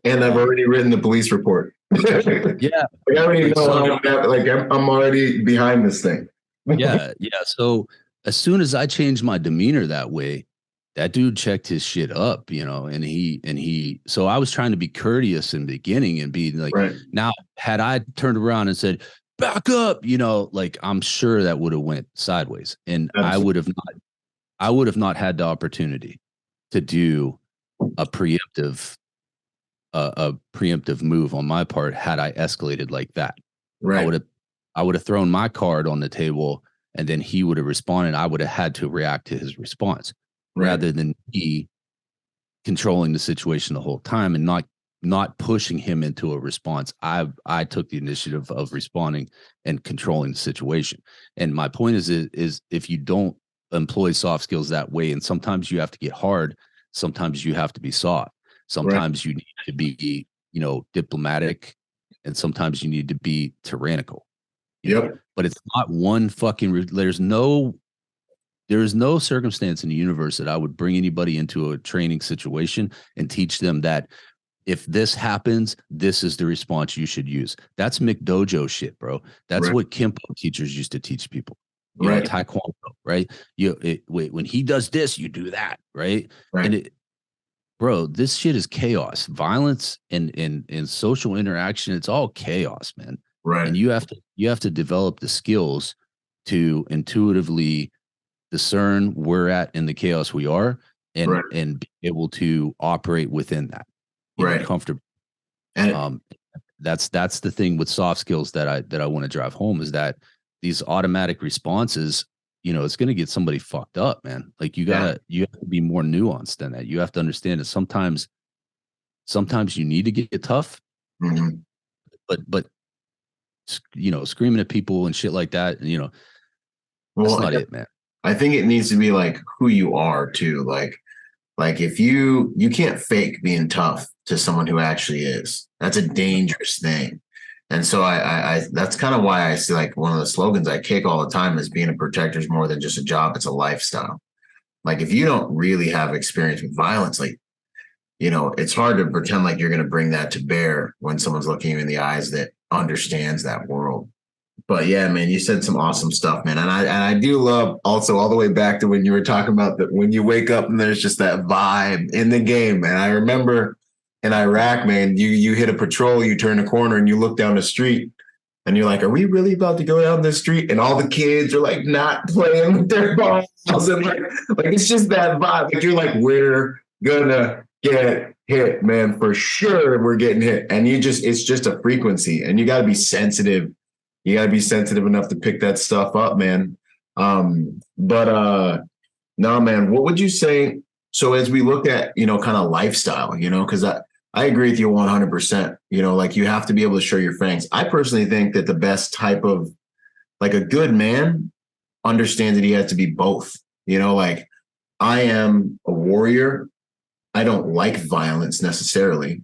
And I've already written the police report. Yeah. Like, I already know So, I'm already behind this thing. yeah. So as soon as I changed my demeanor that way, that dude checked his shit up, so I was trying to be courteous in the beginning and be like, Right. now had I turned around and said, back up, like I'm sure that would have went sideways. And Absolutely. I would have not had the opportunity to do a preemptive move on my part had I escalated like that. Right. I would have thrown my card on the table and then he would have responded. I would have had to react to his response rather than me controlling the situation the whole time and not pushing him into a response. I took the initiative of responding and controlling the situation. And my point is if you don't employ soft skills that way, and sometimes you have to get hard, sometimes you have to be soft. Sometimes you need to be, diplomatic, and sometimes you need to be tyrannical. But it's not one fucking. There's no circumstance in the universe that I would bring anybody into a training situation and teach them that if this happens, this is the response you should use. That's McDojo shit, bro. That's what Kempo teachers used to teach people. Taekwondo, right? When he does this, you do that, right? And bro, this shit is chaos. Violence and social interaction, it's all chaos, man. Right. And you have to develop the skills to intuitively discern where at in the chaos we are and be able to operate within that. Comfortably. And that's the thing with soft skills that I want to drive home is that these automatic responses, it's going to get somebody fucked up, man. Like you have to be more nuanced than that. You have to understand that sometimes you need to get tough, but screaming at people and shit like that, that's not it, man. I think it needs to be like who you are too. Like if you can't fake being tough to someone who actually is. That's a dangerous thing. And so I that's kind of why I see like one of the slogans I kick all the time is being a protector is more than just a job, it's a lifestyle. Like if you don't really have experience with violence, like, it's hard to pretend like you're going to bring that to bear when someone's looking you in the eyes that understands that world. But yeah, man, you said some awesome stuff, man. And I do love also all the way back to when you were talking about that when you wake up and there's just that vibe in the game. And I remember in Iraq, man, you hit a patrol, you turn a corner and you look down the street and you're like, are we really about to go down this street? And all the kids are like not playing with their balls. And like it's just that vibe. Like you're like, we're gonna get hit, man, for sure. We're getting hit. And it's just a frequency and you got to be sensitive. You got to be sensitive enough to pick that stuff up, man. No, man, what would you say? So as we look at, kind of lifestyle, because I agree with you 100%, like you have to be able to show your fangs. I personally think that the best type of, like a good man understands that he has to be both, like I am a warrior. I don't like violence necessarily,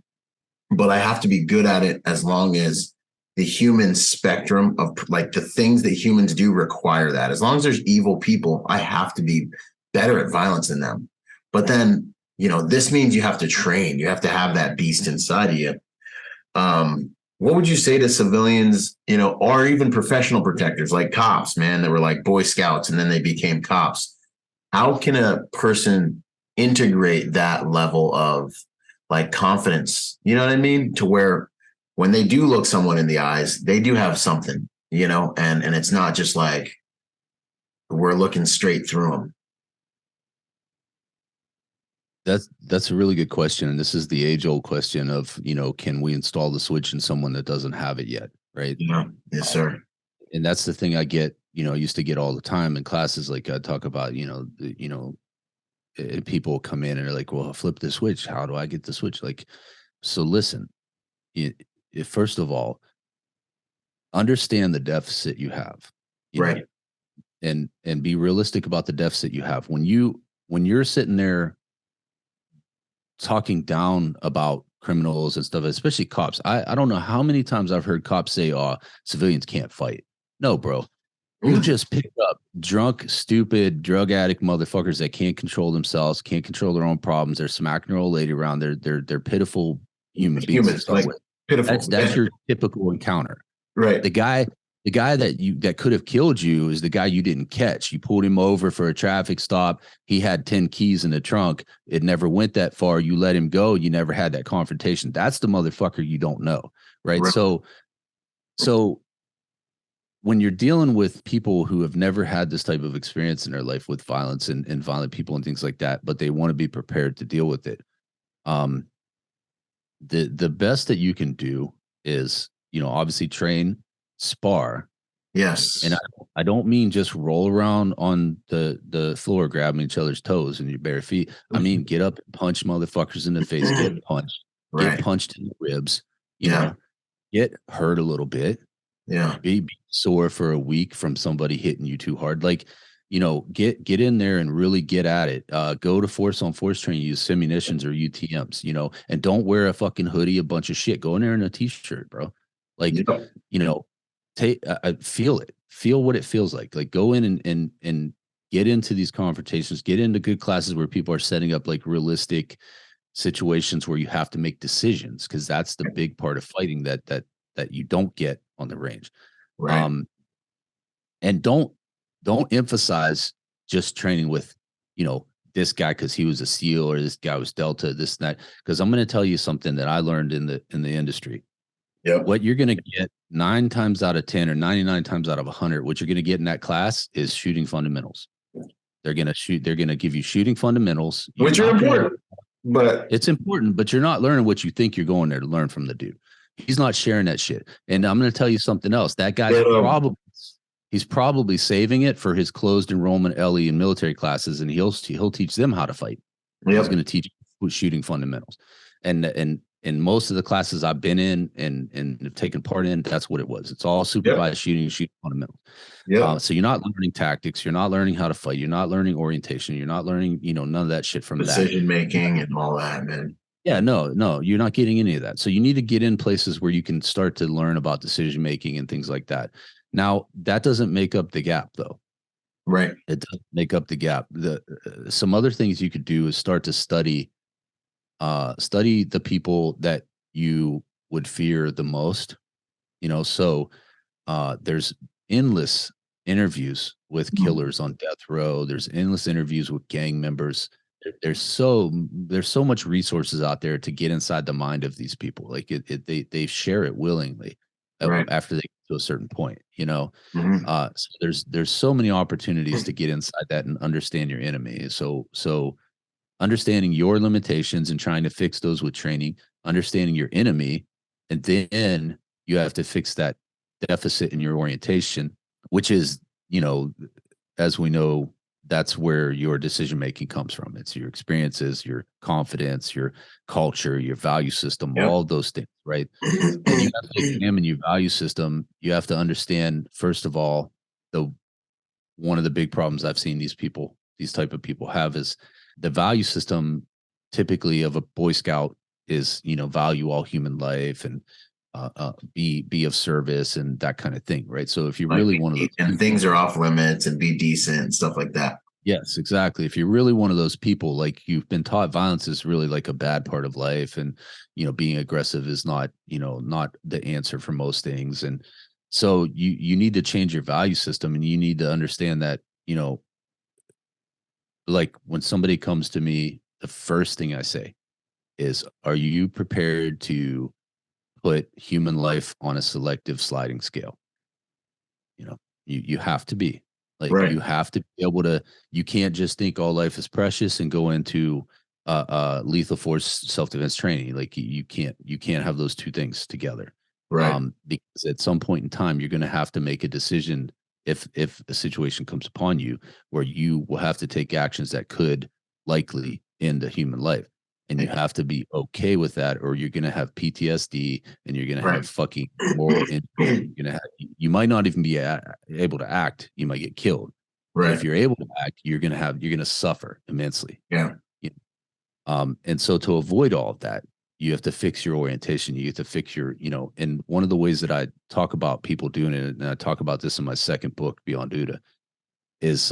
but I have to be good at it as long as the human spectrum of like the things that humans do require that. As long as there's evil people, I have to be better at violence than them. But then, this means you have to train. You have to have that beast inside of you. What would you say to civilians, or even professional protectors like cops, man, that were like Boy Scouts and then they became cops? How can a person integrate that level of like confidence? You know what I mean? To where when they do look someone in the eyes, they do have something, and it's not just like we're looking straight through them. That's a really good question. And this is the age old question of, can we install the switch in someone that doesn't have it yet? Right. Yeah. Yes, sir. And that's the thing I get, I used to get all the time in classes. Like I talk about, people come in and they're like, well, flip the switch. How do I get the switch? Like, so listen, first of all, understand the deficit you have, right? And be realistic about the deficit you have. When you're sitting there talking down about criminals and stuff, especially cops, I don't know how many times I've heard cops say, "Oh, civilians can't fight." No, bro. You just pick up drunk, stupid, drug addict motherfuckers that can't control themselves, can't control their own problems. They're smacking their old lady around. They're pitiful human beings to start like with. pitiful. That's your typical encounter. Right. The guy that could have killed you is the guy you didn't catch. You pulled him over for a traffic stop. He had 10 keys in the trunk. It never went that far. You let him go. You never had that confrontation. That's the motherfucker you don't know. Right. Right. So when you're dealing with people who have never had this type of experience in their life with violence and violent people and things like that, but they want to be prepared to deal with it. The best that you can do is, obviously train, spar. Yes. And I don't mean just roll around on the floor grabbing each other's toes and your bare feet. I mean, get up and punch motherfuckers in the face, get punched, get punched in the ribs, get hurt a little bit. Yeah. Be sore for a week from somebody hitting you too hard. Like, get in there and really get at it. Go to force on force training, use simunitions or UTMs, and don't wear a fucking hoodie, a bunch of shit. Go in there in a t-shirt, bro. Like, feel it, feel what it feels like. Like, go in and get into these confrontations, get into good classes where people are setting up like realistic situations where you have to make decisions. Cause that's the big part of fighting that you don't get on the range. Right. And don't emphasize just training with, this guy because he was a SEAL or this guy was Delta, this and that. Because I'm going to tell you something that I learned in the industry. Yeah. What you're going to get 9 times out of 10 or 99 times out of 100, what you're going to get in that class is shooting fundamentals. They're going to give you shooting fundamentals, which are important, but it's important, but you're not learning what you think you're going there to learn from the dude. He's not sharing that shit. And I'm going to tell you something else. That guy's probably saving it for his closed enrollment LE and military classes, and he'll teach them how to fight. Yep. He's going to teach shooting fundamentals. And most of the classes I've been in and taken part in, that's what it was. It's all supervised shooting fundamentals. Yeah. So you're not learning tactics. You're not learning how to fight. You're not learning orientation. You're not learning, none of that shit from decision making and all that, man. Yeah, no, you're not getting any of that. So you need to get in places where you can start to learn about decision making and things like that. Now, that doesn't make up the gap, though. Right. It doesn't make up the gap. Some other things you could do is start to study the people that you would fear the most. So there's endless interviews with killers on death row. There's endless interviews with gang members. There's so much resources out there to get inside the mind of these people. Like they share it willingly after they get to a certain point, So there's so many opportunities to get inside that and understand your enemy. So understanding your limitations and trying to fix those with training, understanding your enemy, and then you have to fix that deficit in your orientation, which is, as we know, that's where your decision making comes from. It's your experiences, your confidence, your culture, your value system, all of those things, right? And you have to examine your value system. You have to understand, first of all, one of the big problems I've seen these type of people have is the value system typically of a Boy Scout is, value all human life and be of service and that kind of thing, right? So if you really want to, and things are off limits and be decent and stuff like that. Yes, exactly. If you're really one of those people, like you've been taught violence is really like a bad part of life, and being aggressive is not the answer for most things, and so you need to change your value system, and you need to understand that like when somebody comes to me, the first thing I say is, "Are you prepared to put human life on a selective sliding scale?" You have to be like, you have to be able to, you can't just think all life is precious and go into lethal force self-defense training. Like you can't have those two things together. Right. Because at some point in time, you're going to have to make a decision if a situation comes upon you where you will have to take actions that could likely end a human life. And you have to be okay with that, or you're going to have PTSD and you're going to have fucking moral injury. You might not even be able to act. You might get killed. Right. But if you're able to act, you're going to suffer immensely. Yeah. And so to avoid all of that, you have to fix your orientation. You have to fix your, and one of the ways that I talk about people doing it, and I talk about this in my second book, Beyond OODA, is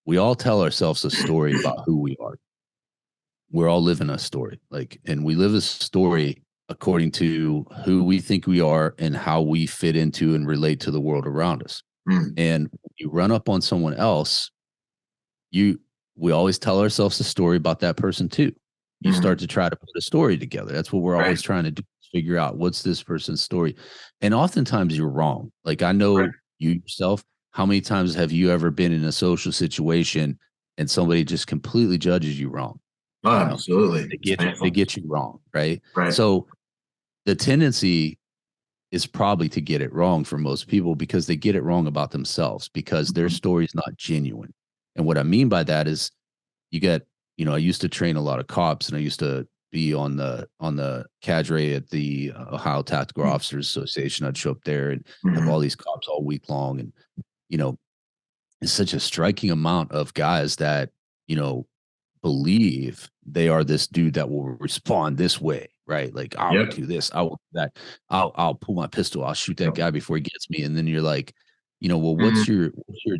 we all tell ourselves a story about who we are. We're all living a story, and we live a story according to who we think we are and how we fit into and relate to the world around us. And when you run up on someone else, we always tell ourselves a story about that person too. You start to try to put a story together. That's what we're always trying to do, figure out what's this person's story. And oftentimes you're wrong. Like, I know you yourself, how many times have you ever been in a social situation and somebody just completely judges you wrong? Oh, absolutely. They get you wrong, right? Right. So the tendency is probably to get it wrong for most people because they get it wrong about themselves because their story is not genuine. And what I mean by that is you get, I used to train a lot of cops, and I used to be on the cadre at the Ohio Tactical Officers Association. I'd show up there and have all these cops all week long. And, it's such a striking amount of guys that, believe they are this dude that will respond this way, right? Like, I'll do this, I will do that, I'll pull my pistol, I'll shoot that guy before he gets me. And then you're like, well, what's your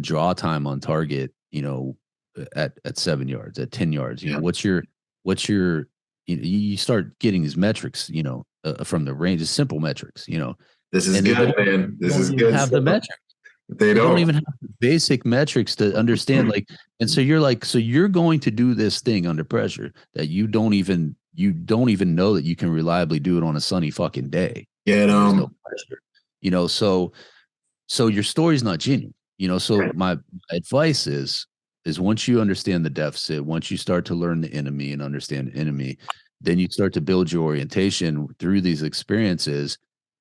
draw time on target, at 7 yards, at 10 yards, what's your you start getting these metrics, from the range of simple metrics, this is good, man. This is good. Have the metrics. They don't even have the basic metrics to understand. And so you're like, so you're going to do this thing under pressure that you don't even know that you can reliably do it on a sunny fucking day. Get There's no pressure, so your story's not genuine, so my advice is once you understand the deficit, once you start to learn the enemy and understand the enemy, then you start to build your orientation through these experiences.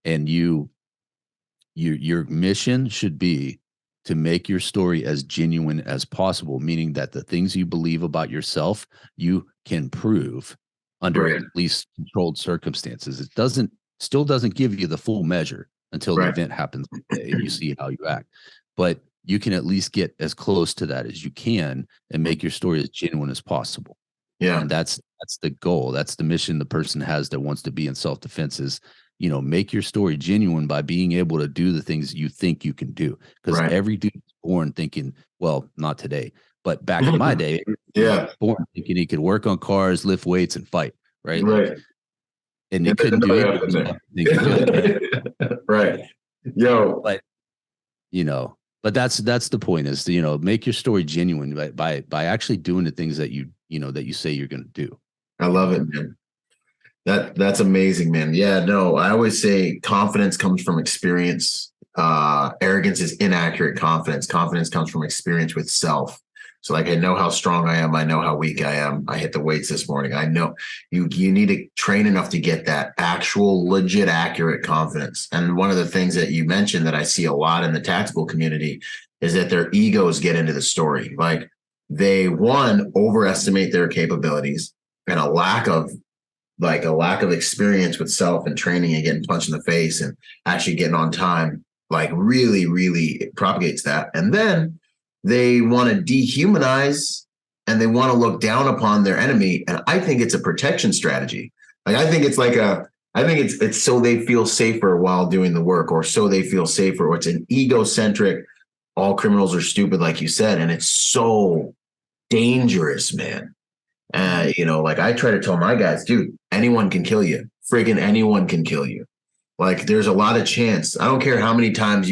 And your mission should be to make your story as genuine as possible, meaning that the things you believe about yourself, you can prove under at least controlled circumstances. It still doesn't give you the full measure until the event happens and you see how you act. But you can at least get as close to that as you can and make your story as genuine as possible. Yeah. And that's the goal. That's the mission the person has that wants to be in self-defense is, make your story genuine by being able to do the things you think you can do. Because every dude is born thinking, well, not today, but back in my day, born thinking he could work on cars, lift weights, and fight. Right. And he couldn't do anything. Right. Yo. But that's the point is, make your story genuine by actually doing the things that you say you're going to do. I love it, man. That's amazing, man. Yeah, no, I always say confidence comes from experience. Arrogance is inaccurate confidence. Confidence comes from experience with self. So like, I know how strong I am. I know how weak I am. I hit the weights this morning. I know you need to train enough to get that actual legit accurate confidence. And one of the things that you mentioned that I see a lot in the tactical community is that their egos get into the story. Like they overestimate their capabilities and a lack of experience with self and training and getting punched in the face and actually getting on time, like really, really propagates that. And then they want to dehumanize and they want to look down upon their enemy. And I think it's a protection strategy. Like, I think it's so they feel safer while doing the work, or so they feel safer, or it's an egocentric, all criminals are stupid, like you said. And it's so dangerous, man. Like I try to tell my guys, dude, anyone can kill you. Friggin' anyone can kill you. Like there's a lot of chance. I don't care how many times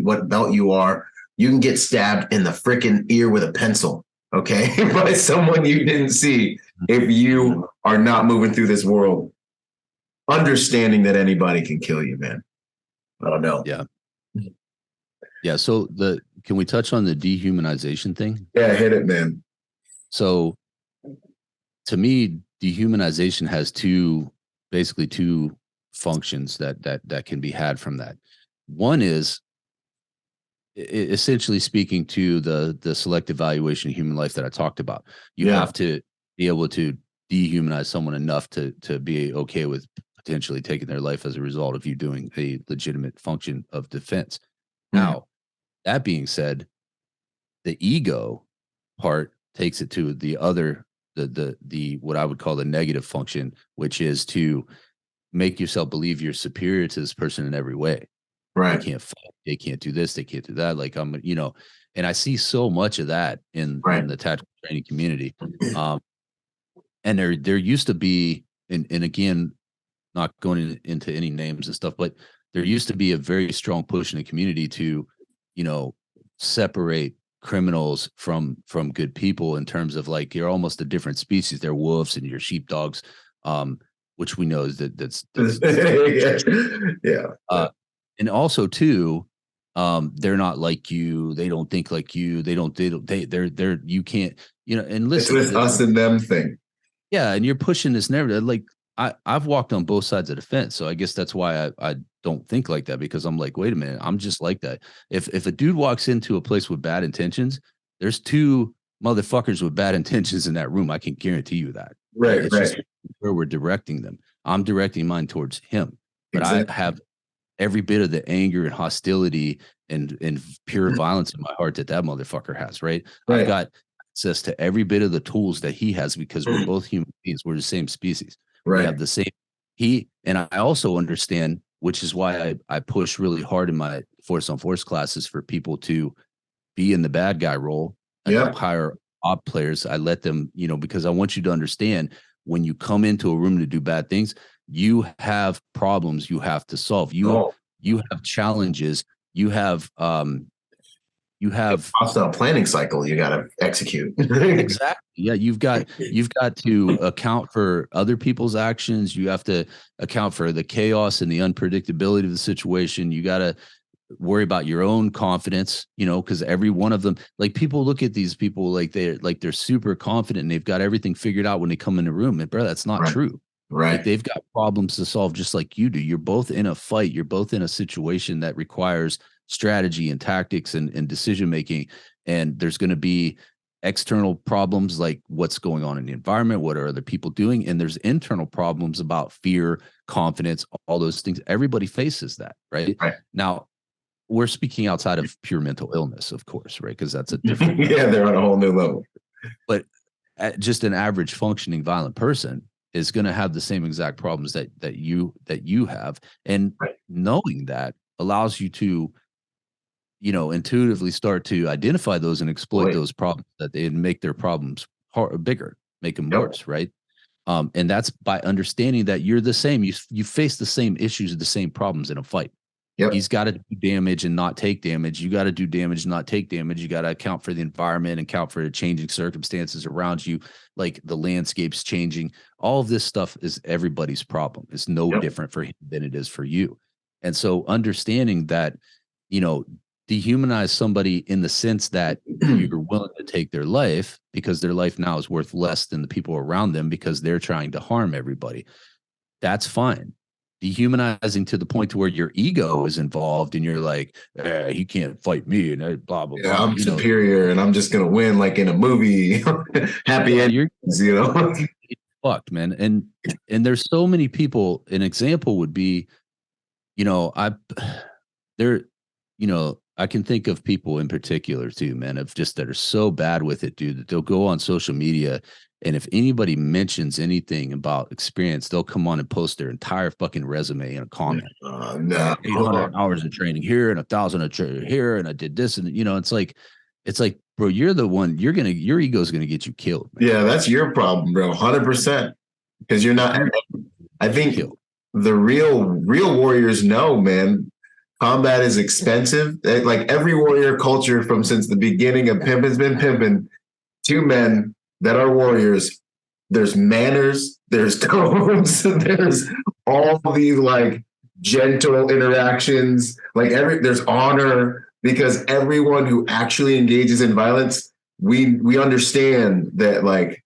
what belt you are, you can get stabbed in the freaking ear with a pencil, okay, by someone you didn't see if you are not moving through this world, understanding that anybody can kill you, man. I don't know. Yeah. Yeah. So can we touch on the dehumanization thing? Yeah, hit it, man. So to me, dehumanization has basically two functions that can be had from that. One is essentially speaking to the selective evaluation of human life that I talked about. You have to be able to dehumanize someone enough to be okay with potentially taking their life as a result of you doing a legitimate function of defense. Now, that being said, the ego part takes it to the other the what I would call the negative function, which is to make yourself believe you're superior to this person in every way. They Right. can't fight, they can't do this, they can't do that. Like I'm, and I see so much of that in Right. the tactical training community. And there used to be, and again, not going into any names and stuff, but there used to be a very strong push in the community to, separate criminals from good people in terms of like you're almost a different species. They're wolves and you're sheepdogs, which we know is that's yeah. And also too, they're not like you. They don't think like you. They're you can't, and listen, it's this us and them thing. Yeah, and you're pushing this narrative. Like I've walked on both sides of the fence, so I guess that's why I don't think like that, because I'm like, wait a minute, I'm just like that. If a dude walks into a place with bad intentions, there's two motherfuckers with bad intentions in that room. I can guarantee you that. Right. It's just where we're directing them. I'm directing mine towards him, but exactly. I have every bit of the anger and hostility and pure violence in my heart that motherfucker has. Right. I've got access to every bit of the tools that he has because we're both human beings. We're the same species. Right. We have the same. And I also understand, which is why I push really hard in my force on force classes for people to be in the bad guy role and help hire op players. I let them, because I want you to understand when you come into a room to do bad things, you have problems you have to solve. You have challenges. You have hostile planning cycle you got to execute. Exactly. Yeah, you've got to account for other people's actions. You have to account for the chaos and the unpredictability of the situation. You got to worry about your own confidence, because every one of them, like people look at these people like they're super confident and they've got everything figured out when they come in the room. And bro, that's not true. Right. Like they've got problems to solve just like you do. You're both in a fight. You're both in a situation that requires strategy and tactics and decision making. And there's going to be external problems like what's going on in the environment, what are other people doing, and there's internal problems about fear, confidence, all those things. Everybody faces that, right? Now, we're speaking outside of pure mental illness, of course, right? Because that's a different they're on a whole new level. But just an average functioning violent person is going to have the same exact problems that you have, and knowing that allows you to intuitively start to identify those and exploit those problems that they make their problems bigger, make them worse, right? And that's by understanding that you're the same. You face the same issues, the same problems in a fight. He's got to do damage and not take damage. You got to do damage and not take damage. You got to account for the environment and account for the changing circumstances around you, like the landscape's changing. All of this stuff is everybody's problem. It's no different for him than it is for you. And so understanding that, dehumanize somebody in the sense that you're willing to take their life because their life now is worth less than the people around them because they're trying to harm everybody. That's fine. Dehumanizing to the point to where your ego is involved and you're like, he can't fight me and blah, blah, blah. I'm superior and I'm just going to win like in a movie. Happy endings, fucked, man. And there's so many people. An example would be, I can think of people in particular too, man, that are so bad with it, dude, that they'll go on social media. And if anybody mentions anything about experience, they'll come on and post their entire fucking resume in a comment. No. 800 hours of training here and 1,000 of training here. And I did this. And, it's like, bro, you're the one, your ego is going to get you killed, man. Yeah, that's your problem, bro. 100%. Because you're not, I think the real warriors know, man, combat is expensive. Like every warrior culture since the beginning of pimping's been pimping. Two men that are warriors. There's manners, there's tones, there's all these like gentle interactions. Like there's honor, because everyone who actually engages in violence, we understand that like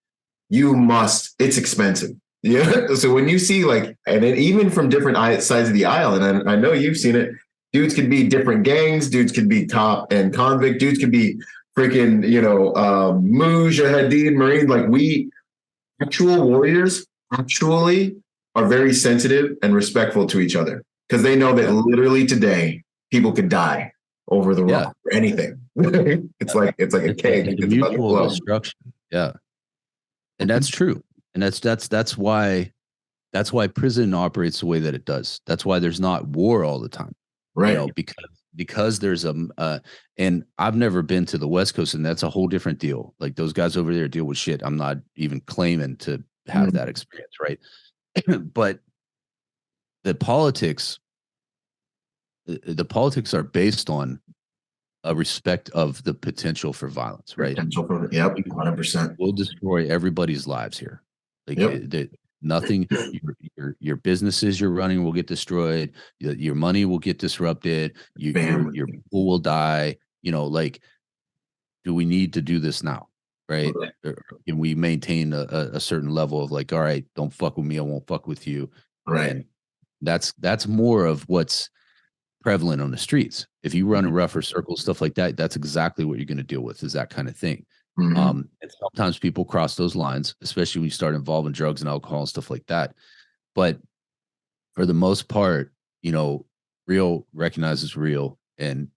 it's expensive. Yeah. So when you see like, and then even from different sides of the aisle, and I know you've seen it, dudes could be different gangs, dudes could be top and convict, dudes could be freaking, Mujahideen, Marine. Like actual warriors actually are very sensitive and respectful to each other because they know that literally today people could die over the rock or anything. It's like a keg. Mutual destruction. Yeah. And that's true. And that's why prison operates the way that it does. That's why there's not war all the time. Right. You know, because there's and I've never been to the West Coast, and that's a whole different deal. Like those guys over there deal with shit. I'm not even claiming to have that experience, right? But the politics are based on a respect of the potential for violence, right? Potential for, yep, 100%. We'll destroy everybody's lives here. Like nothing, your businesses you're running will get destroyed. Your money will get disrupted. Your people will die. You know, like, do we need to do this now? Right? Or can we maintain a certain level of like, all right, don't fuck with me, I won't fuck with you. Right. And that's more of what's prevalent on the streets. If you run in rougher circles, stuff like that, that's exactly what you're going to deal with, is that kind of thing. And sometimes people cross those lines, especially when you start involving drugs and alcohol and stuff like that. But for the most part, you know, real recognizes real. And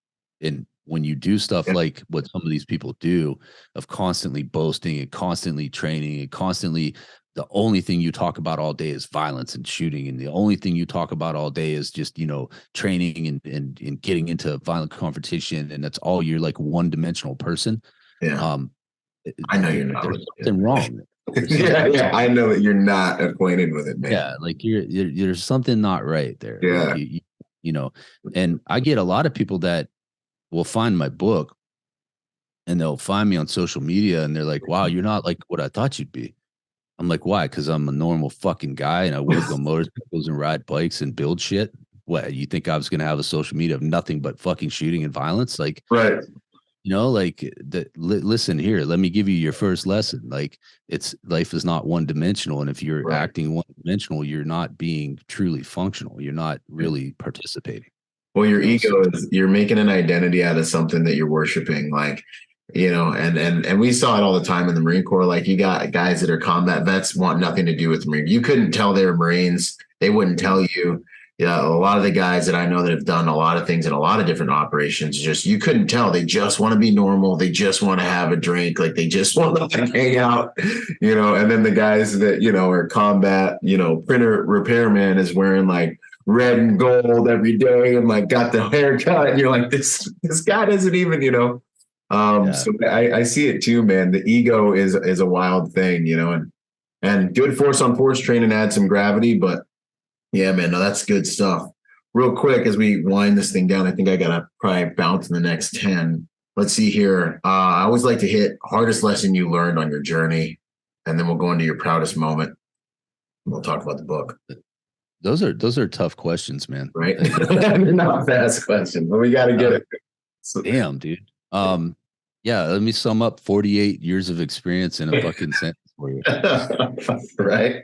when you do stuff like what some of these people do, of constantly boasting and constantly training and constantly, the only thing you talk about all day is violence and shooting. And the only thing you talk about all day is just, you know, training and getting into violent confrontation. And that's all, you're like one-dimensional person. Yeah. I know you're not. There's something wrong. Yeah, I know that you're not acquainted with it, man. Yeah, like there's something not right there. Yeah. Like you know, and I get a lot of people that will find my book and they'll find me on social media and they're like, wow, you're not like what I thought you'd be. I'm like, why? Because I'm a normal fucking guy and I work on motorcycles and ride bikes and build shit. What, you think I was going to have a social media of nothing but fucking shooting and violence? Like, right. You know, like listen here, let me give you your first lesson. Like, life is not one dimensional. And if you're acting one dimensional, you're not being truly functional. You're not really participating. Well, your ego is, you're making an identity out of something that you're worshiping. Like, you know, and we saw it all the time in the Marine Corps. Like, you got guys that are combat vets want nothing to do with the Marine. You couldn't tell they were Marines. They wouldn't tell you. Yeah, a lot of the guys that I know that have done a lot of things in a lot of different operations, just, you couldn't tell. They just want to be normal. They just want to have a drink. Like, they just want to hang out, you know. And then the guys that, you know, are combat, you know, printer repairman is wearing like red and gold every day and like got the haircut. And you're like, this guy doesn't even, you know. So I see it too, man. The ego is a wild thing, you know, and good force on force training adds some gravity, but yeah, man, no, that's good stuff. Real quick, as we wind this thing down, I think I got to probably bounce in the next 10. Let's see here. I always like to hit hardest lesson you learned on your journey, and then we'll go into your proudest moment. We'll talk about the book. Those are tough questions, man. Right? They're not fast questions, but we got to get it. Damn, dude. Yeah, let me sum up 48 years of experience in a fucking sentence for you. Right?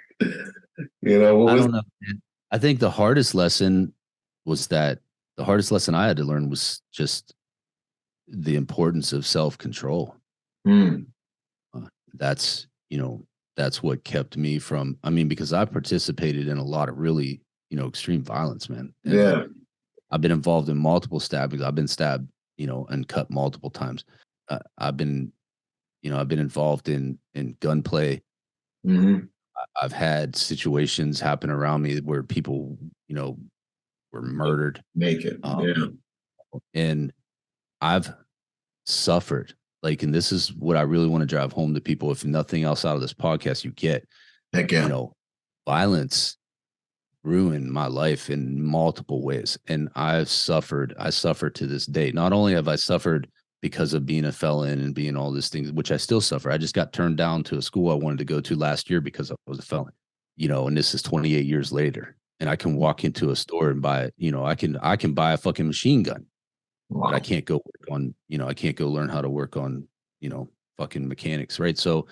You know, I don't know, man. I think the hardest lesson I had to learn was just the importance of self-control. That's what kept me from, I mean, because I participated in a lot of really, you know, extreme violence, man. And yeah. I've been involved in multiple stabbings. I've been stabbed, you know, and cut multiple times. I've been involved in gunplay. I've had situations happen around me where people, you know, were murdered. Naked. And I've suffered. Like, and this is what I really want to drive home to people. If nothing else out of this podcast, you get, you know, violence ruined my life in multiple ways. And I suffered to this day. Not only have I suffered because of being a felon and being all these things, which I still suffer. I just got turned down to a school I wanted to go to last year because I was a felon, you know, and this is 28 years later. And I can walk into a store and buy, you know, I can buy a fucking machine gun. Wow. But I can't go work on, you know, I can't go learn how to work on, you know, fucking mechanics. Right. So,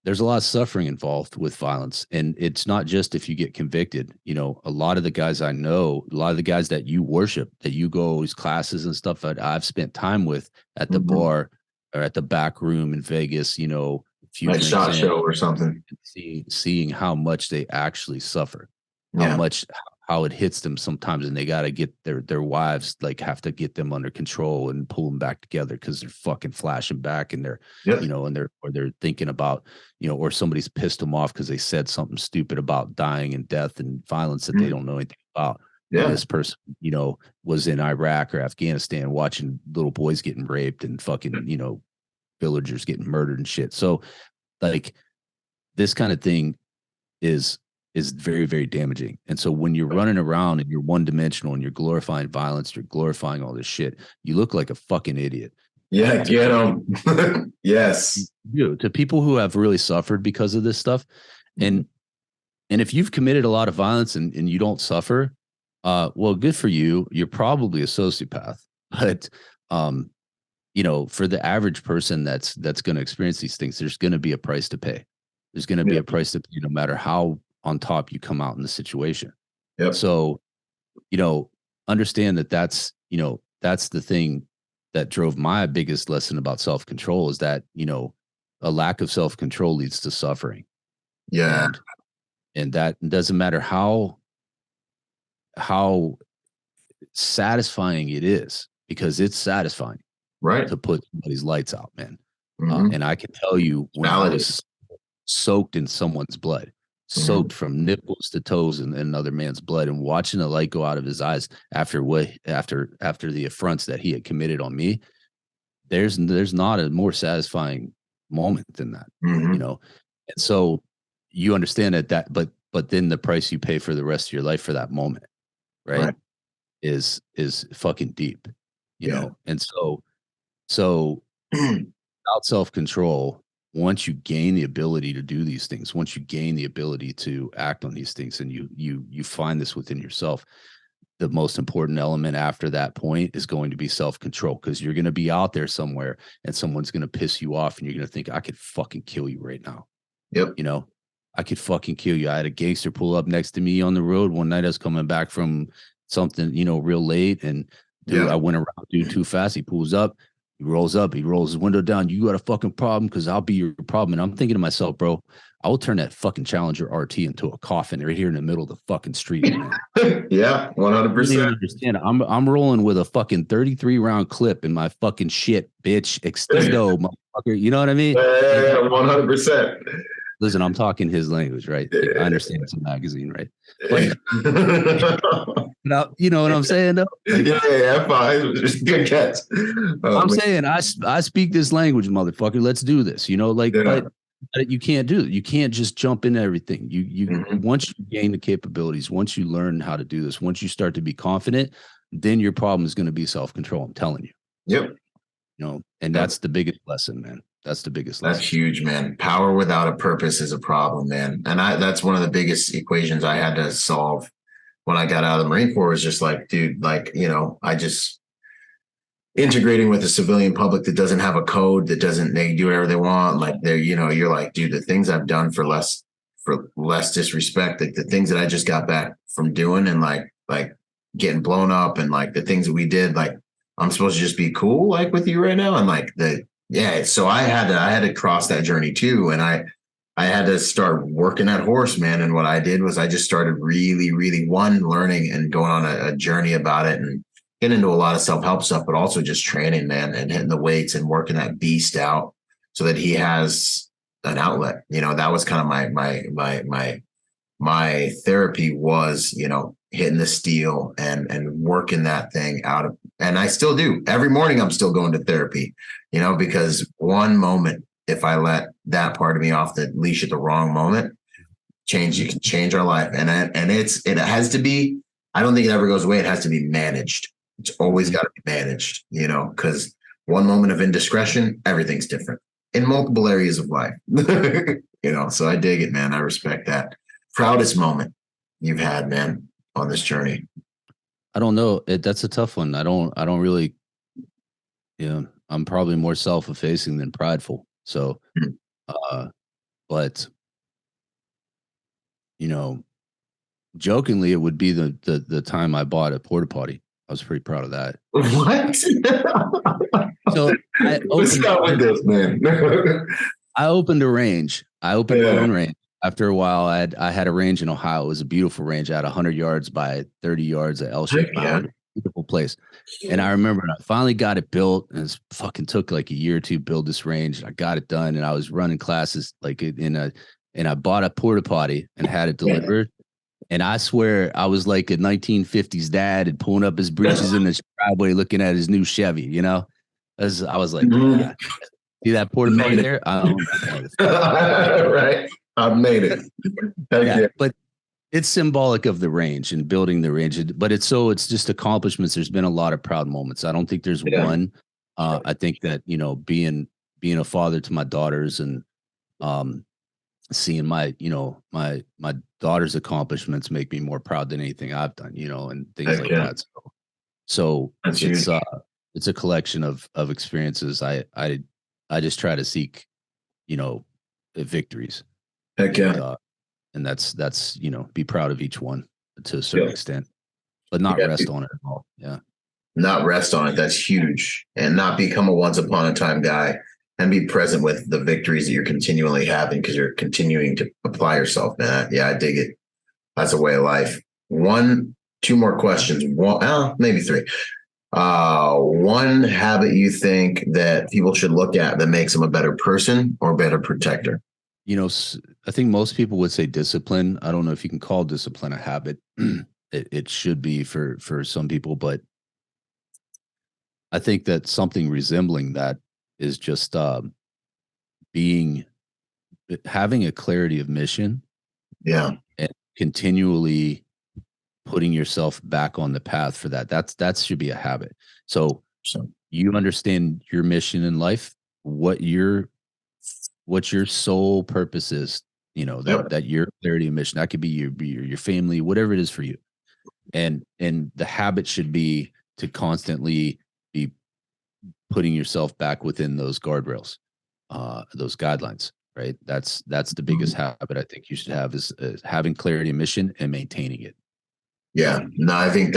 there's a lot of suffering involved with violence. And it's not just if you get convicted. You know, a lot of the guys I know, a lot of the guys that you worship, that you go these classes and stuff that I've spent time with at the bar or at the back room in Vegas, you know, like SHOT Show or something. Seeing how much they actually suffer, how much how it hits them sometimes, and they got to get their wives, like, have to get them under control and pull them back together because they're fucking flashing back, and they're Yep. you know, and they're thinking about, you know, or somebody's pissed them off because they said something stupid about dying and death and violence that they don't know anything about. Yeah. And this person, you know, was in Iraq or Afghanistan watching little boys getting raped and fucking, you know, villagers getting murdered and shit. So, like, this kind of thing is very, very damaging. And so when you're running around and you're one dimensional and you're glorifying violence, you're glorifying all this shit, you look like a fucking idiot. Yeah, get them. Yes. You, to people who have really suffered because of this stuff. And if you've committed a lot of violence and you don't suffer, well, good for you. You're probably a sociopath. But you know, for the average person that's going to experience these things, there's going to be a price to pay. There's going to be a price to pay no matter how on top you come out in the situation. Yep. So, you know, understand that that's the thing that drove my biggest lesson about self-control, is that, you know, a lack of self-control leads to suffering. Yeah. And that doesn't matter how satisfying it is, because it's satisfying, right, to put somebody's lights out, man. Mm-hmm. And I can tell you, when I was soaked in someone's blood, soaked from nipples to toes in another man's blood, and watching the light go out of his eyes after the affronts that he had committed on me, there's not a more satisfying moment than that, you know. And so you understand that but then the price you pay for the rest of your life for that moment, right. is fucking deep, you know. And so without self-control, once you gain the ability to do these things, once you gain the ability to act on these things, and you find this within yourself, the most important element after that point is going to be self-control, because you're going to be out there somewhere and someone's going to piss you off and you're going to think, I could fucking kill you right now. Yep. You know, I could fucking kill you. I had a gangster pull up next to me on the road one night. I was coming back from something, you know, real late, and dude, I went around dude too fast. He pulls up. He rolls his window down. You got a fucking problem? Because I'll be your problem. And I'm thinking to myself, bro, I will turn that fucking Challenger RT into a coffin right here in the middle of the fucking street. Yeah, 100%. You understand? I'm rolling with a fucking 33 round clip in my fucking shit, bitch. Extendo, motherfucker. You know what I mean? Yeah, 100%. Listen, I'm talking his language, right? Like, I understand it's a magazine, right? But you know what I'm saying, though? Like, yeah, fine. Good catch. I'm saying I speak this language, motherfucker. Let's do this. You know, like, but you can't do it. You can't just jump into everything. You once you gain the capabilities, once you learn how to do this, once you start to be confident, then your problem is going to be self-control. I'm telling you. Yep. You know, and that's the biggest lesson, man. That's the biggest lesson. That's huge, man. Power without a purpose is a problem, man. And that's one of the biggest equations I had to solve when I got out of the Marine Corps. Was just like, dude, like, you know, I just integrating with a civilian public that doesn't have a code, that doesn't, they do whatever they want. Like, they're, you know, you're like, dude, the things I've done for less disrespect, like the things that I just got back from doing, and like getting blown up, and like the things that we did, like, I'm supposed to just be cool, like, with you right now. And like so I had to cross that journey too. And I had to start working that horse, man. And what I did was I just started really, really learning and going on a journey about it, and getting into a lot of self-help stuff, but also just training, man, and hitting the weights and working that beast out so that he has an outlet. You know, that was kind of my therapy was, you know, hitting the steel and working that thing out of, and I still do. Every morning I'm still going to therapy, you know, because one moment, if I let that part of me off the leash at the wrong moment, you can change our life. And it has to be, I don't think it ever goes away. It has to be managed. It's always got to be managed, you know, because one moment of indiscretion, everything's different in multiple areas of life, you know. So I dig it, man. I respect that. Proudest moment you've had, man, on this journey? I don't know. That's a tough one. I don't really, I'm probably more self-effacing than prideful. So, but, you know, jokingly, it would be the time I bought a porta potty. I was pretty proud of that. What? So let's start with this, man. I opened a range. I opened my own range. after a while, I had a range in Ohio. It was a beautiful range. I had 100 yards by 30 yards, a L-shaped mound, beautiful place. And I remember I finally got it built, and it fucking took like a year or two to build this range. I got it done, and I was running classes like and I bought a porta potty and had it delivered. And I swear I was like a 1950s dad and pulling up his breeches in the driveway, looking at his new Chevy. You know, I was like, yeah. See that porta potty there? Right. I've made it. Yeah, but it's symbolic of the range and building the range. But it's just accomplishments. There's been a lot of proud moments. I don't think there's one. I think that, you know, being a father to my daughters and seeing my daughter's accomplishments make me more proud than anything I've done, you know, and things like that. So it's a collection of experiences. I just try to seek, you know, victories. And that's, you know, be proud of each one to a certain extent, but not rest on it at all. Yeah. Not rest on it. That's huge. And not become a once upon a time guy, and be present with the victories that you're continually having because you're continuing to apply yourself, man. Yeah, I dig it. That's a way of life. Two more questions. Maybe three. One habit you think that people should look at that makes them a better person or better protector? You know, I think most people would say discipline. I don't know if you can call discipline a habit. It should be for some people, but I think that something resembling that is just having a clarity of mission. Yeah. And continually putting yourself back on the path for that. That should be a habit. So you understand your mission in life, what your sole purpose is, you know, that your clarity of mission, that could be your family, whatever it is for you. And the habit should be to constantly be putting yourself back within those guardrails, those guidelines, right? That's the biggest habit I think you should have is having clarity of mission and maintaining it. Yeah, no, I think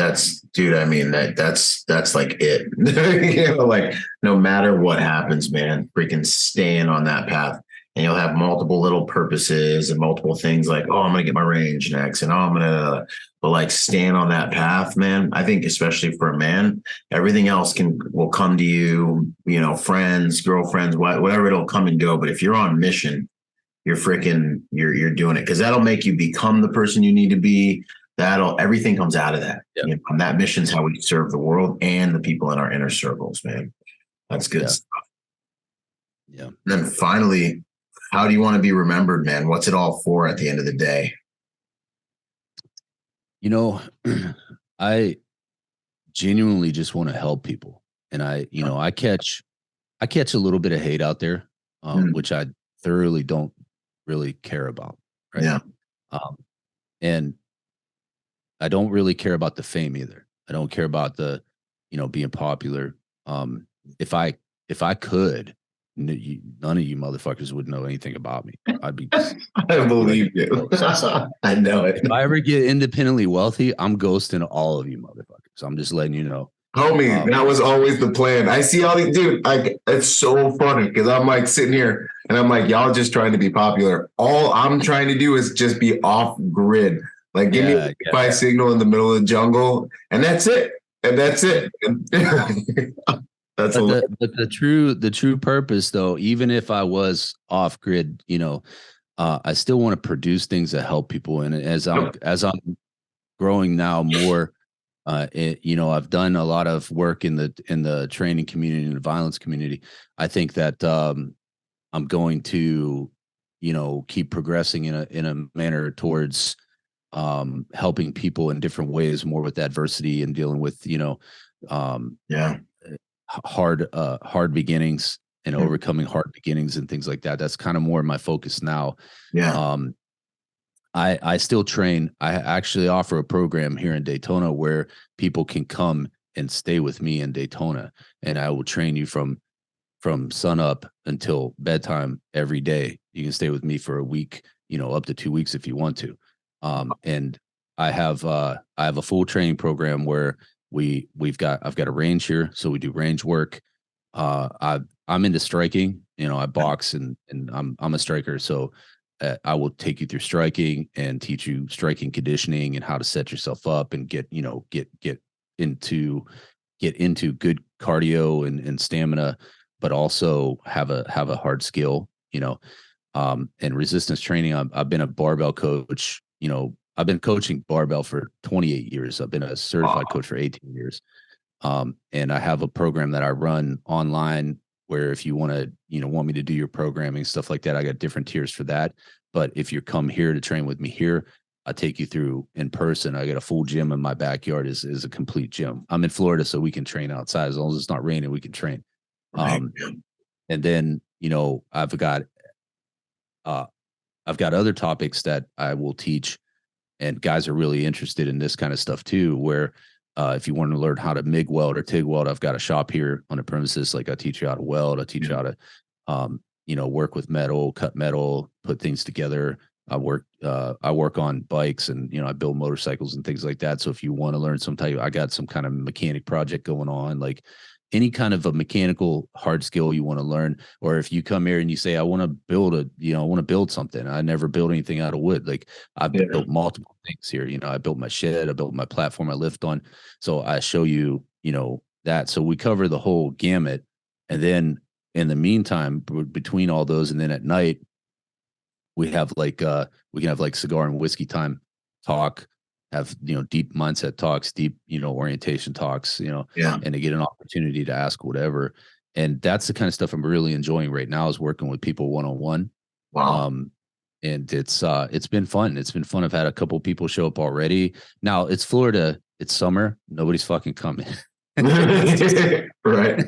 dude, I mean, that's like it. You know, like no matter what happens, man, freaking staying on that path. And you'll have multiple little purposes and multiple things like, oh, I'm going to get my range next. And but like staying on that path, man, I think especially for a man, everything else will come to you, you know, friends, girlfriends, whatever, it'll come and go. But if you're on mission, you're doing it because that'll make you become the person you need to be. Everything comes out of that. Yep. You know, and that mission's how we serve the world and the people in our inner circles, man. That's good stuff. Yeah. And then finally, how do you want to be remembered, man? What's it all for at the end of the day? You know, I genuinely just want to help people. And I catch a little bit of hate out there, which I thoroughly don't really care about. Right. Yeah. And I don't really care about the fame either. I don't care about the, you know, being popular. If I could, none of you motherfuckers would know anything about me. I'd be. I believe you. I know it. If I ever get independently wealthy, I'm ghosting all of you motherfuckers. I'm just letting you know. Homie, that was always the plan. I see all these, dude. Like, it's so funny because I'm like sitting here and I'm like, y'all just trying to be popular. All I'm trying to do is just be off grid. Like, give me a Wi-Fi signal in the middle of the jungle, and that's it. And that's it. But the true purpose, though, even if I was off grid, you know, I still want to produce things that help people. And as I'm growing now more, you know, I've done a lot of work in the training community and the violence community. I think that I'm going to, you know, keep progressing in a manner towards helping people in different ways, more with adversity and dealing with, you know, hard beginnings and overcoming hard beginnings and things like that. That's kind of more my focus now. Yeah. I still train. I actually offer a program here in Daytona where people can come and stay with me in Daytona, and I will train you from sun up until bedtime every day. You can stay with me for a week, you know, up to 2 weeks if you want to. And I have a full training program where I've got a range here, so we do range work. I'm into striking. You know, I box and I'm a striker, so I will take you through striking and teach you striking conditioning and how to set yourself up and get into good cardio and stamina, but also have a hard skill, and resistance training. I've been a barbell coach. I've been coaching barbell for 28 years. I've been a certified coach for 18 years. And I have a program that I run online where if you want me to do your programming, stuff like that, I got different tiers for that. But if you come here to train with me here, I take you through in person. I got a full gym in my backyard is a complete gym. I'm in Florida, so we can train outside. As long as it's not raining, we can train. Right. And then, I've got other topics that I will teach, and guys are really interested in this kind of stuff too, where if you want to learn how to MIG weld or TIG weld, I've got a shop here on the premises. Like I teach you how to weld. I teach you how to, work with metal, cut metal, put things together. I work on bikes and, I build motorcycles and things like that. So if you want to learn I got some kind of mechanic project going on, like any kind of a mechanical hard skill you want to learn. Or if you come here and you say, I want to build something. I never built anything out of wood. Like I've built multiple things here. I built my shed, I built my platform I lift on. So I show you, that. So we cover the whole gamut. And then in the meantime, between all those, and then at night, we can have cigar and whiskey time talk, have, deep mindset talks, deep, orientation talks, and to get an opportunity to ask whatever. And that's the kind of stuff I'm really enjoying right now, is working with people one-on-one. Wow. And it's been fun. It's been fun. I've had a couple people show up already. Now it's Florida. It's summer. Nobody's fucking coming. Right.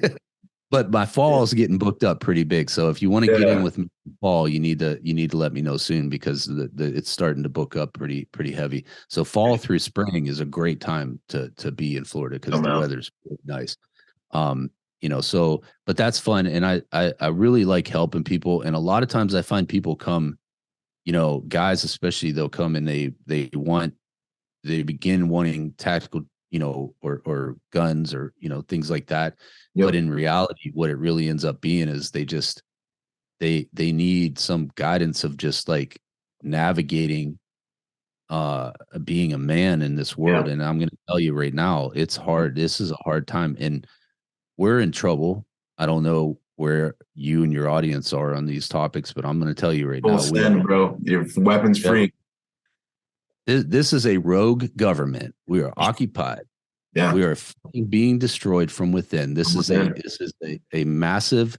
But my fall is getting booked up pretty big. So if you want to get in with me in fall, you need to let me know soon, because it's starting to book up pretty heavy. So fall through spring is a great time to be in Florida, because the weather's really nice. But that's fun. And I really like helping people. And a lot of times I find people come, guys especially, they'll come and they begin wanting tactical, or guns, or, things like that. Yep. But in reality, what it really ends up being is they need some guidance of just like navigating, being a man in this world. Yeah. And I'm going to tell you right now, it's hard. This is a hard time, and we're in trouble. I don't know where you and your audience are on these topics, but I'm going to tell you right now, bro, your weapons free. This is a rogue government. We are occupied. Yeah. We are being destroyed from within. This is a massive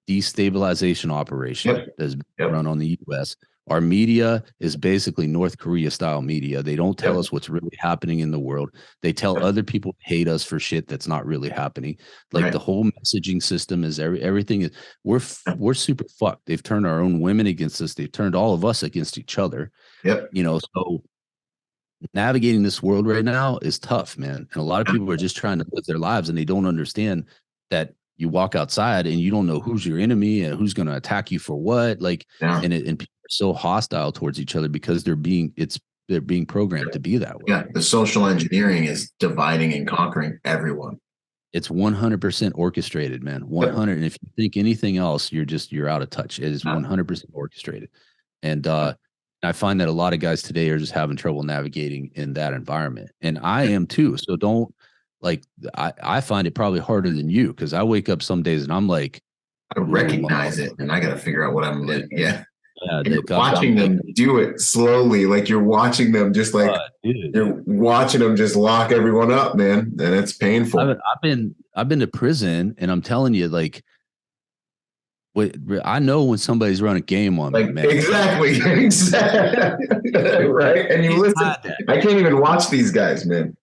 destabilization operation that's run on the U.S. Our media is basically North Korea style media. They don't tell us what's really happening in the world. They tell other people to hate us for shit that's not really happening. Like the whole messaging system is everything is we're super fucked. They've turned our own women against us. They've turned all of us against each other. Yep. So navigating this world right now is tough, man. And a lot of people are just trying to live their lives, and they don't understand that you walk outside and you don't know who's your enemy and who's going to attack you for what. Like, and people are so hostile towards each other because they're being programmed to be that way. Yeah. The social engineering is dividing and conquering everyone. It's 100% orchestrated, man. 100. And if you think anything else, you're out of touch. It is 100% orchestrated. And, I find that a lot of guys today are just having trouble navigating in that environment. And I am too. So don't I find it probably harder than you, because I wake up some days and I'm like, I recognize it and I got to figure out what I'm like. Yeah. Watching them do it slowly. Like you're watching them just like you're watching them just lock everyone up, man. And it's painful. I've been to prison, and I'm telling you, like, I know when somebody's running game on me, man. Exactly. Right. And you listen. I can't even watch these guys, man.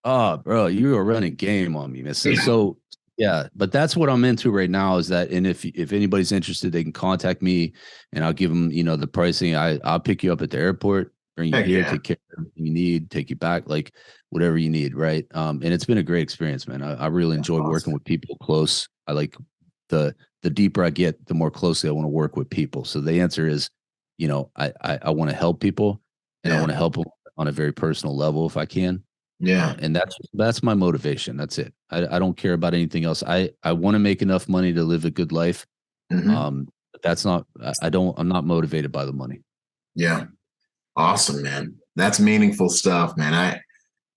Oh, bro, you are running game on me, man. So yeah, but that's what I'm into right now, is that, and if anybody's interested, they can contact me, and I'll give them, the pricing. I'll pick you up at the airport, bring you here, take care of everything you need, take you back, like whatever you need, right? And it's been a great experience, man. I really enjoy working with people close. I like the deeper I get, the more closely I want to work with people. So the answer is, I want to help people, and I want to help them on a very personal level if I can. Yeah. And that's my motivation. That's it. I don't care about anything else. I want to make enough money to live a good life. Mm-hmm. But that's not, I'm not motivated by the money. Yeah. Awesome, man. That's meaningful stuff, man.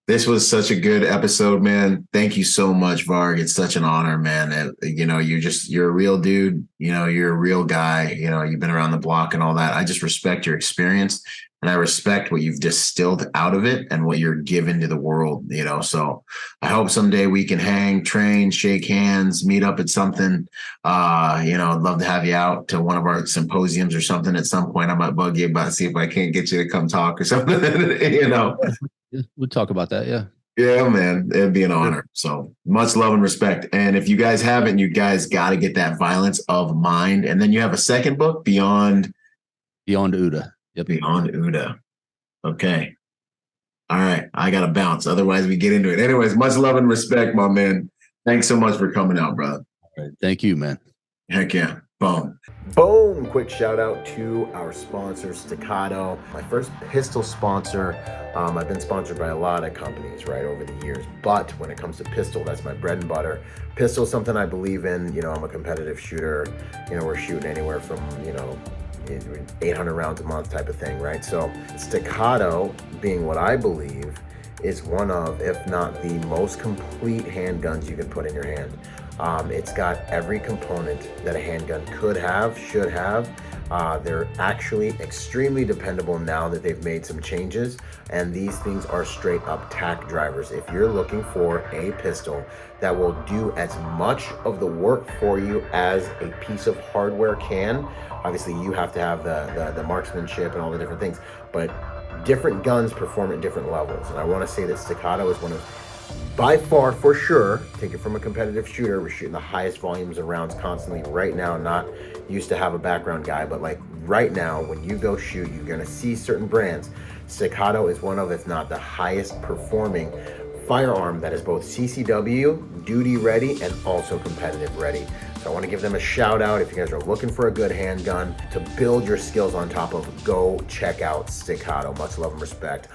This was such a good episode, man. Thank you so much, Varg. It's such an honor, man. You're a real dude. You're a real guy. You've been around the block and all that. I just respect your experience, and I respect what you've distilled out of it and what you're given to the world, So I hope someday we can hang, train, shake hands, meet up at something. I'd love to have you out to one of our symposiums or something at some point. I might bug you about see if I can't get you to come talk or something, We'll talk about that. Yeah. Yeah, man. It'd be an honor. So much love and respect. And if you guys haven't, you guys got to get that Violence of Mind. And then you have a second book, Beyond OODA. Yep. Beyond OODA. Okay. All right. I got to bounce. Otherwise, we get into it. Anyways, much love and respect, my man. Thanks so much for coming out, brother. All right. Thank you, man. Heck yeah. Boom. Boom. Quick shout out to our sponsor, Staccato. My first pistol sponsor. I've been sponsored by a lot of companies, right, over the years. But when it comes to pistol, that's my bread and butter. Pistol is something I believe in. I'm a competitive shooter. We're shooting anywhere from, 800 rounds a month type of thing, right? So Staccato, being what I believe, is one of, if not the most complete handguns you can put in your hand. It's got every component that a handgun could have, should have. They're actually extremely dependable now that they've made some changes, and these things are straight up tack drivers. If you're looking for a pistol that will do as much of the work for you as a piece of hardware can, obviously you have to have the marksmanship and all the different things, but different guns perform at different levels. And I want to say that Staccato is one of, by far, for sure, take it from a competitive shooter, we're shooting the highest volumes of rounds constantly right now. Not used to have a background guy, but like right now, when you go shoot, you're going to see certain brands. Staccato is one of, if not the highest performing firearm that is both CCW, duty ready, and also competitive ready. So I want to give them a shout out. If you guys are looking for a good handgun to build your skills on top of, go check out Staccato. Much love and respect.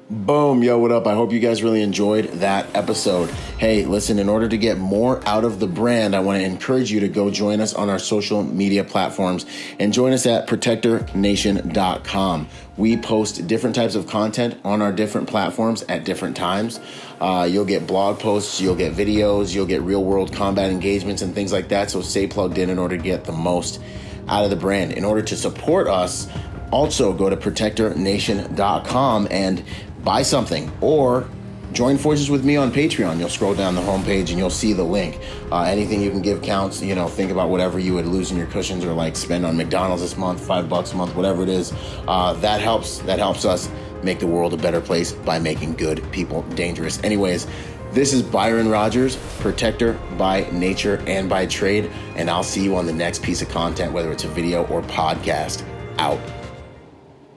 Boom. Yo, what up? I hope you guys really enjoyed that episode. Hey, listen, in order to get more out of the brand, I want to encourage you to go join us on our social media platforms and join us at protectornation.com. We post different types of content on our different platforms at different times. You'll get blog posts, you'll get videos, you'll get real world combat engagements and things like that. So stay plugged in order to get the most out of the brand. In order to support us, also go to protectornation.com and buy something, or join forces with me on Patreon. You'll scroll down the homepage and you'll see the link. Anything you can give counts. Think about whatever you would lose in your cushions or like spend on McDonald's this month, $5 a month, whatever it is. That helps us make the world a better place by making good people dangerous. Anyways, this is Byron Rodgers, protector by nature and by trade, and I'll see you on the next piece of content, whether it's a video or podcast. Out.